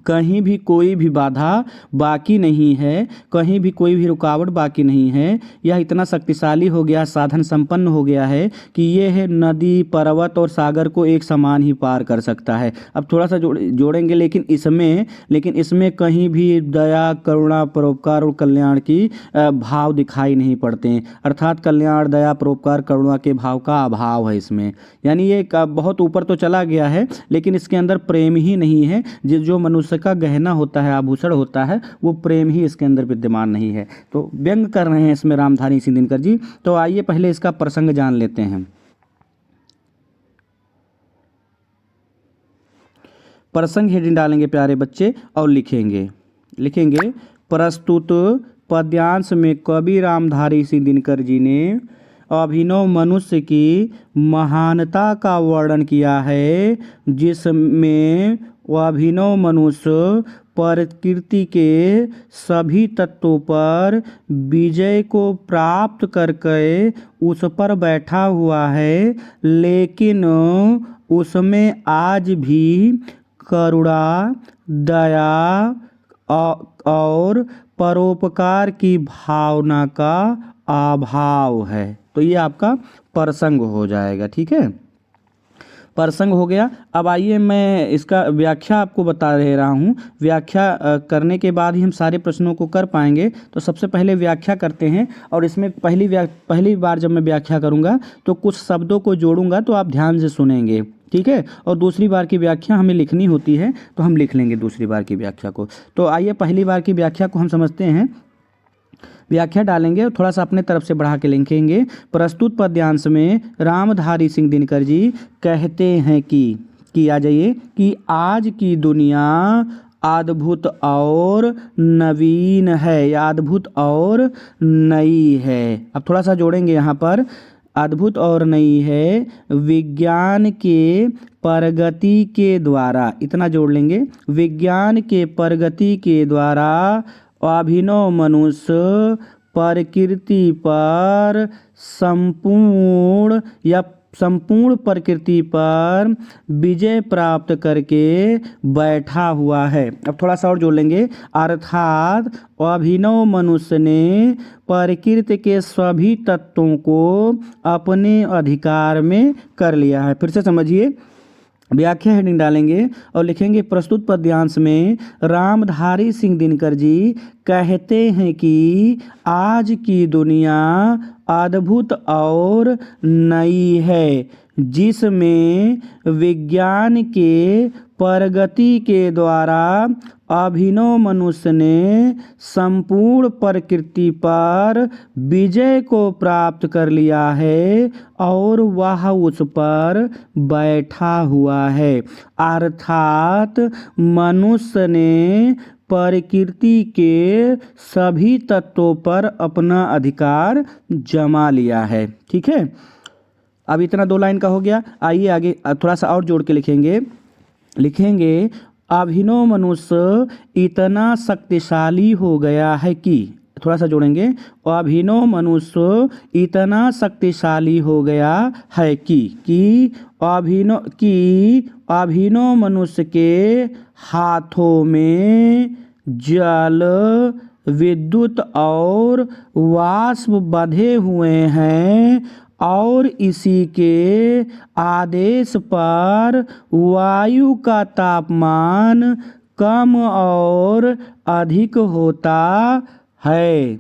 कहीं भी कोई भी बाधा बाकी नहीं है, कहीं भी कोई भी रुकावट बाकी नहीं है। यह इतना शक्तिशाली हो गया, साधन संपन्न हो गया है कि ये है नदी, पर्वत और सागर को एक समान ही पार कर सकता है। अब थोड़ा सा जोड़ेंगे, लेकिन इसमें कहीं भी दया, करुणा, परोपकार और कल्याण की भाव दिखाई नहीं पड़ते हैं। अर्थात कल्याण, दया, परोपकार, करुणा के भाव का अभाव है इसमें। यानी ये बहुत ऊपर तो चला गया है लेकिन इसके अंदर प्रेम ही नहीं है। जो मनुष्य का गहना होता है, आभूषण होता है, वो प्रेम ही इसके अंदर विद्यमान नहीं है। तो व्यंग कर रहे हैं इसमें रामधारी सिंह दिनकर जी। तो आइए पहले इसका प्रसंग जान लेते हैं। प्रसंग हेडिंग डालेंगे प्यारे बच्चे और लिखेंगे प्रस्तुत पद्यांश में कवि रामधारी सिंह दिनकर जी ने अभिनव मनुष्य की महानता का वर्णन किया है, जिसमें वह अभिनव मनुष्य प्रकृति के सभी तत्वों पर विजय को प्राप्त करके उस पर बैठा हुआ है, लेकिन उसमें आज भी करुणा, दया और परोपकार की भावना का अभाव है। तो ये आपका प्रसंग हो जाएगा। ठीक है, प्रसंग हो गया। अब आइए मैं इसका व्याख्या आपको बता दे रहा हूँ। व्याख्या करने के बाद ही हम सारे प्रश्नों को कर पाएंगे। तो सबसे पहले व्याख्या करते हैं, और इसमें पहली बार जब मैं व्याख्या करूँगा तो कुछ शब्दों को जोड़ूंगा, तो आप ध्यान से सुनेंगे। ठीक है, और दूसरी बार की व्याख्या हमें लिखनी होती है, तो हम लिख लेंगे दूसरी बार की व्याख्या को। तो आइए पहली बार की व्याख्या को हम समझते हैं। व्याख्या डालेंगे और थोड़ा सा अपने तरफ से बढ़ा के लिखेंगे। प्रस्तुत पद्यांश में रामधारी सिंह दिनकर जी कहते हैं कि आ जाइए कि आज की दुनिया अद्भुत और नवीन है, या अद्भुत और नई है। अब थोड़ा सा जोड़ेंगे यहाँ पर, अद्भुत और नई है विज्ञान के प्रगति के द्वारा, इतना जोड़ लेंगे, विज्ञान के प्रगति के द्वारा अभिनव मनुष्य प्रकृति पर संपूर्ण प्रकृति पर विजय प्राप्त करके बैठा हुआ है। अब थोड़ा सा और जोड़ लेंगे, अर्थात अभिनव मनुष्य ने प्रकृति के सभी तत्वों को अपने अधिकार में कर लिया है। फिर से समझिए, व्याख्या हेडिंग डालेंगे और लिखेंगे प्रस्तुत पद्यांश में रामधारी सिंह दिनकर जी कहते हैं कि आज की दुनिया अद्भुत और नई है, जिसमें विज्ञान के प्रगति के द्वारा अभिनव मनुष्य ने संपूर्ण प्रकृति पर विजय को प्राप्त कर लिया है और वह उस पर बैठा हुआ है। अर्थात मनुष्य ने प्रकृति के सभी तत्वों पर अपना अधिकार जमा लिया है। ठीक है, अब इतना 2 लाइन का हो गया। आइए आगे थोड़ा सा और जोड़ के लिखेंगे अभिनव मनुष्य इतना शक्तिशाली हो गया है कि, थोड़ा सा जोड़ेंगे, अभिनव मनुष्य इतना शक्तिशाली हो गया है कि अभिनव मनुष्य के हाथों में जल, विद्युत और वाष्प बंधे हुए हैं, और इसी के आदेश पर वायु का तापमान कम और अधिक होता है।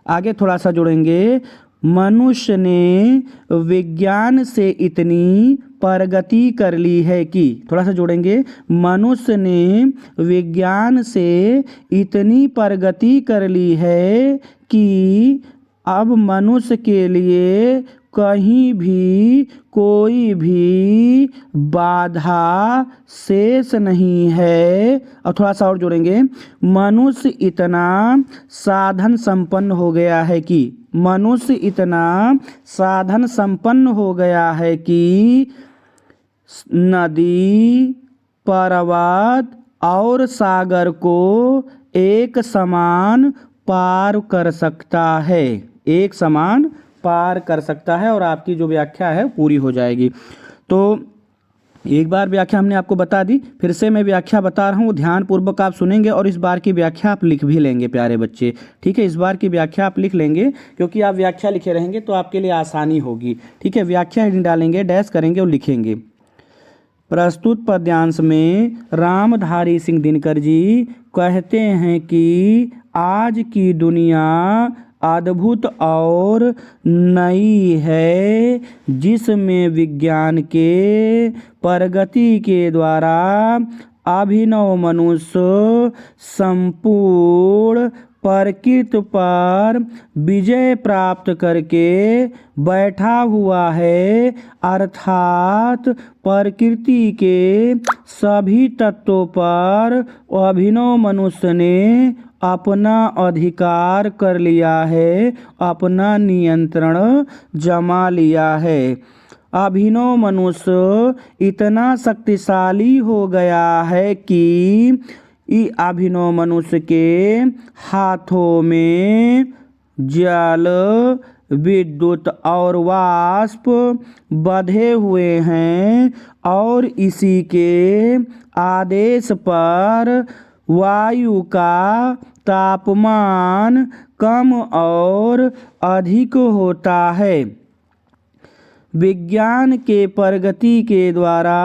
आगे थोड़ा सा जोड़ेंगे, मनुष्य ने विज्ञान से इतनी प्रगति कर ली है कि, थोड़ा सा जोड़ेंगे, मनुष्य ने विज्ञान से इतनी प्रगति कर ली है कि अब मनुष्य के लिए कहीं भी कोई भी बाधा शेष नहीं है। और थोड़ा सा और जोड़ेंगे, मनुष्य इतना साधन संपन्न हो गया है कि, मनुष्य इतना साधन संपन्न हो गया है कि नदी, पर्वत और सागर को एक समान पार कर सकता है, एक समान पार कर सकता है, और आपकी जो व्याख्या है पूरी हो जाएगी। तो एक बार व्याख्या हमने आपको बता दी, फिर से मैं व्याख्या बता रहा हूँ, ध्यानपूर्वक आप सुनेंगे और इस बार की व्याख्या आप लिख भी लेंगे प्यारे बच्चे। ठीक है, इस बार की व्याख्या आप लिख लेंगे, क्योंकि आप व्याख्या लिखे रहेंगे तो आपके लिए आसानी होगी। ठीक है, व्याख्या हेडिंग डालेंगे, डैश करेंगे और लिखेंगे। प्रस्तुत पद्यांश में रामधारी सिंह दिनकर जी कहते हैं कि आज की दुनिया अद्भुत और नई है, जिसमें विज्ञान के प्रगति के द्वारा अभिनव मनुष्य संपूर्ण प्रकृति पर विजय प्राप्त करके बैठा हुआ है। अर्थात प्रकृति के सभी तत्वों पर अभिनव मनुष्य ने अपना अधिकार कर लिया है, अपना नियंत्रण जमा लिया है। अभिनव मनुष्य इतना शक्तिशाली हो गया है कि अभिनव मनुष्य के हाथों में जल, विद्युत और वाष्प बंधे हुए हैं, और इसी के आदेश पर वायु का तापमान कम और अधिक होता है। विज्ञान के प्रगति के द्वारा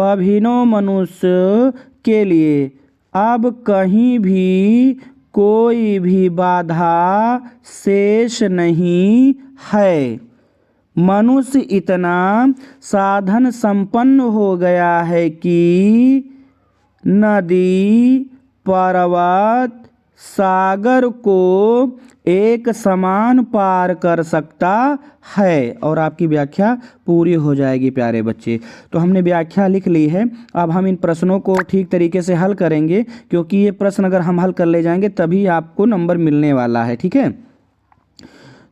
अभिनव मनुष्य के लिए अब कहीं भी कोई भी बाधा शेष नहीं है। मनुष्य इतना साधन संपन्न हो गया है कि नदी, पर्वत, सागर को एक समान पार कर सकता है। और आपकी व्याख्या पूरी हो जाएगी प्यारे बच्चे। तो हमने व्याख्या लिख ली है। अब हम इन प्रश्नों को ठीक तरीके से हल करेंगे, क्योंकि ये प्रश्न अगर हम हल कर ले जाएंगे तभी आपको नंबर मिलने वाला है। ठीक है,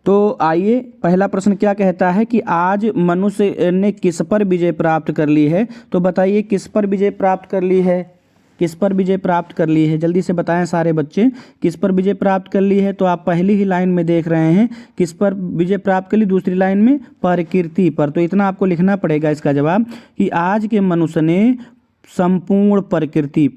तो आइए, पहला प्रश्न क्या कहता है कि आज मनुष्य ने किस पर विजय प्राप्त कर ली है। तो बताइए किस पर विजय प्राप्त कर ली है, किस पर विजय प्राप्त कर ली है, जल्दी से बताएं सारे बच्चे, किस पर विजय प्राप्त कर ली है। तो आप पहली ही लाइन में देख रहे हैं किस पर विजय प्राप्त कर ली, दूसरी लाइन में प्रकृति पर। तो इतना आपको लिखना पड़ेगा इसका जवाब कि आज के मनुष्य ने संपूर्ण प्रकृति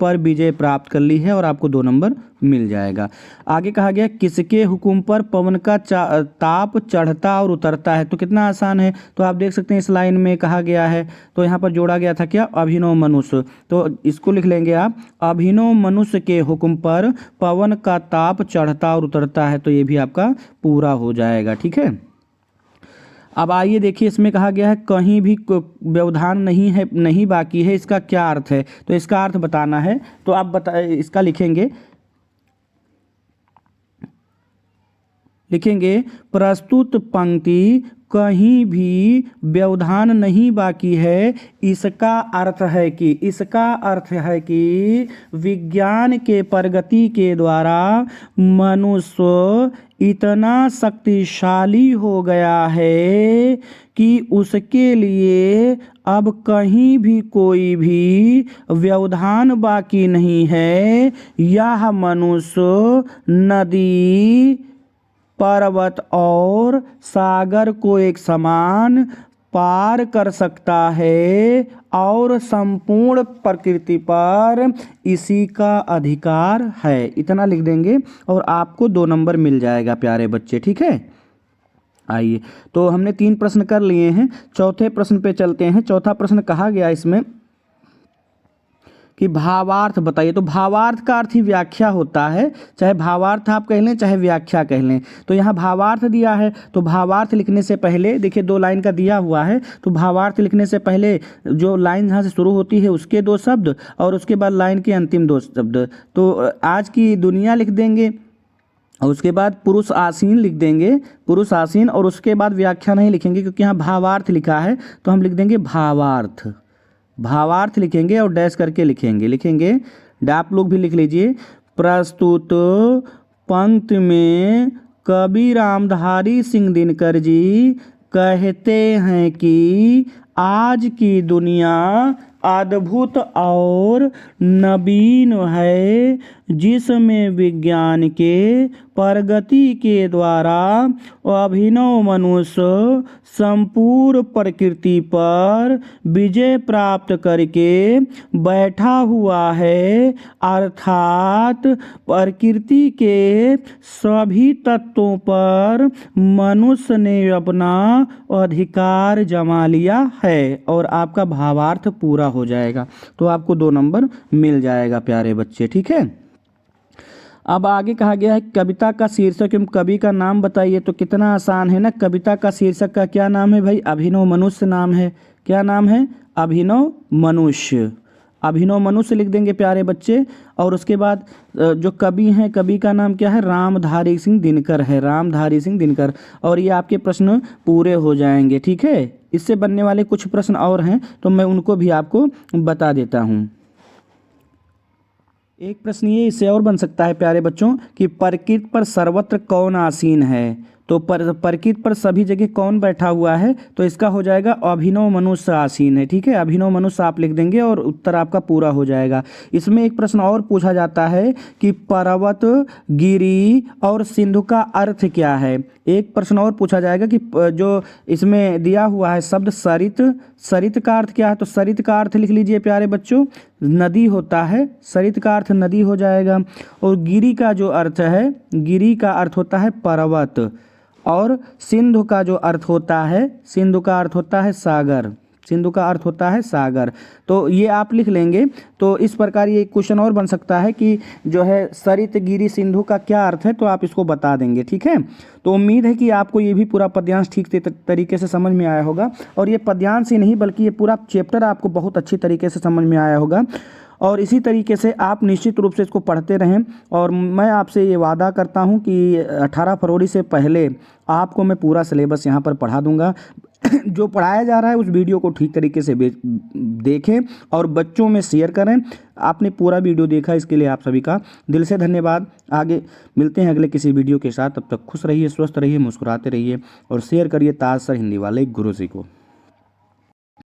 पर विजय प्राप्त कर ली है, और आपको 2 नंबर मिल जाएगा। आगे कहा गया किसके हुक्म पर पवन का ताप चढ़ता और उतरता है। तो कितना आसान है, तो आप देख सकते हैं इस लाइन में कहा गया है, तो यहाँ पर जोड़ा गया था क्या, अभिनव मनुष्य। तो इसको लिख लेंगे आप, अभिनव मनुष्य के हुक्म पर पवन का ताप चढ़ता और उतरता है। तो ये भी आपका पूरा हो जाएगा। ठीक है, अब आइए देखिए, इसमें कहा गया है कहीं भी व्यवधान नहीं बाकी है। इसका क्या अर्थ है, तो इसका अर्थ बताना है। तो आप इसका लिखेंगे प्रस्तुत पंक्ति कहीं भी व्यवधान नहीं बाकी है। इसका अर्थ है कि विज्ञान के प्रगति के द्वारा मनुष्य इतना शक्तिशाली हो गया है कि उसके लिए अब कहीं भी कोई भी व्यवधान बाकी नहीं है। यह मनुष्य नदी, पर्वत और सागर को एक समान पार कर सकता है, और संपूर्ण प्रकृति पर इसी का अधिकार है। इतना लिख देंगे और आपको 2 नंबर मिल जाएगा प्यारे बच्चे। ठीक है, आइए, तो हमने 3 प्रश्न कर लिए हैं, चौथे प्रश्न पे चलते हैं। चौथा प्रश्न कहा गया इसमें कि भावार्थ बताइए। तो भावार्थ का अर्थ ही व्याख्या होता है, चाहे भावार्थ आप कह लें चाहे व्याख्या कह लें। तो यहाँ भावार्थ दिया है, तो भावार्थ लिखने से पहले देखिए 2 लाइन का दिया हुआ है, तो भावार्थ लिखने से पहले जो लाइन जहाँ से शुरू होती है उसके 2 शब्द और उसके बाद लाइन के अंतिम 2 शब्द। तो आज की दुनिया लिख देंगे और उसके बाद पुरुष आसीन लिख देंगे, पुरुष आसीन, और उसके बाद व्याख्या नहीं लिखेंगे क्योंकि यहाँ भावार्थ लिखा है, तो हम लिख देंगे भावार्थ लिखेंगे और डैश करके लिखेंगे। आप लोग भी लिख लीजिए। प्रस्तुत पंक्ति में कवि रामधारी सिंह दिनकर जी कहते हैं कि आज की दुनिया अद्भुत और नवीन है, जिसमें विज्ञान के प्रगति के द्वारा अभिनव मनुष्य संपूर्ण प्रकृति पर विजय प्राप्त करके बैठा हुआ है, अर्थात प्रकृति के सभी तत्वों पर मनुष्य ने अपना अधिकार जमा लिया है। और आपका भावार्थ पूरा हो जाएगा, तो आपको 2 नंबर मिल जाएगा प्यारे बच्चे। ठीक है, अब आगे कहा गया है कविता का शीर्षक एवं कवि का नाम बताइए। तो कितना आसान है ना, कविता का शीर्षक का क्या नाम है भाई, अभिनव मनुष्य नाम है। क्या नाम है, अभिनव मनुष्य। अभिनव मनुष्य लिख देंगे प्यारे बच्चे, और उसके बाद जो कवि हैं, कवि का नाम क्या है, रामधारी सिंह दिनकर है, रामधारी सिंह दिनकर। और ये आपके प्रश्न पूरे हो जाएंगे। ठीक है, इससे बनने वाले कुछ प्रश्न और हैं, तो मैं उनको भी आपको बता देता हूँ। एक प्रश्न ये इससे और बन सकता है प्यारे बच्चों कि प्रकृति पर सर्वत्र कौन आसीन है। तो परकित पर सभी जगह कौन बैठा हुआ है, तो इसका हो जाएगा अभिनव मनुष्य आसीन है। ठीक है, अभिनव मनुष्य आप लिख देंगे और उत्तर आपका पूरा हो जाएगा। इसमें एक प्रश्न और पूछा जाता है कि पर्वत, गिरी और सिंधु का अर्थ क्या है। एक प्रश्न और पूछा जाएगा कि जो इसमें दिया हुआ है शब्द सरित, सरित का अर्थ क्या है, तो सरित का अर्थ लिख लीजिए प्यारे बच्चों, नदी होता है। सरित का अर्थ नदी हो जाएगा। और गिरी का जो अर्थ है, गिरी का अर्थ होता है पर्वत। और सिंधु का जो अर्थ होता है, सिंधु का अर्थ होता है सागर। सिंधु का अर्थ होता है सागर। तो ये आप लिख लेंगे। तो इस प्रकार ये क्वेश्चन और बन सकता है कि जो है सरित, गिरी, सिंधु का क्या अर्थ है, तो आप इसको बता देंगे। ठीक है, तो उम्मीद है कि आपको ये भी पूरा पद्यांश ठीक तरीके से समझ में आया होगा। और ये पद्यांश ही नहीं बल्कि ये पूरा चैप्टर आपको बहुत अच्छी तरीके से समझ में आया होगा। और इसी तरीके से आप निश्चित रूप से इसको पढ़ते रहें। और मैं आपसे ये वादा करता हूँ कि 18 फरवरी से पहले आपको मैं पूरा सिलेबस यहाँ पर पढ़ा दूँगा। जो पढ़ाया जा रहा है उस वीडियो को ठीक तरीके से देखें और बच्चों में शेयर करें। आपने पूरा वीडियो देखा, इसके लिए आप सभी का दिल से धन्यवाद। आगे मिलते हैं अगले किसी वीडियो के साथ। तब तक खुश रहिए, स्वस्थ रहिए, मुस्कुराते रहिए और शेयर करिए ताज सर हिंदी वाले गुरुजी को।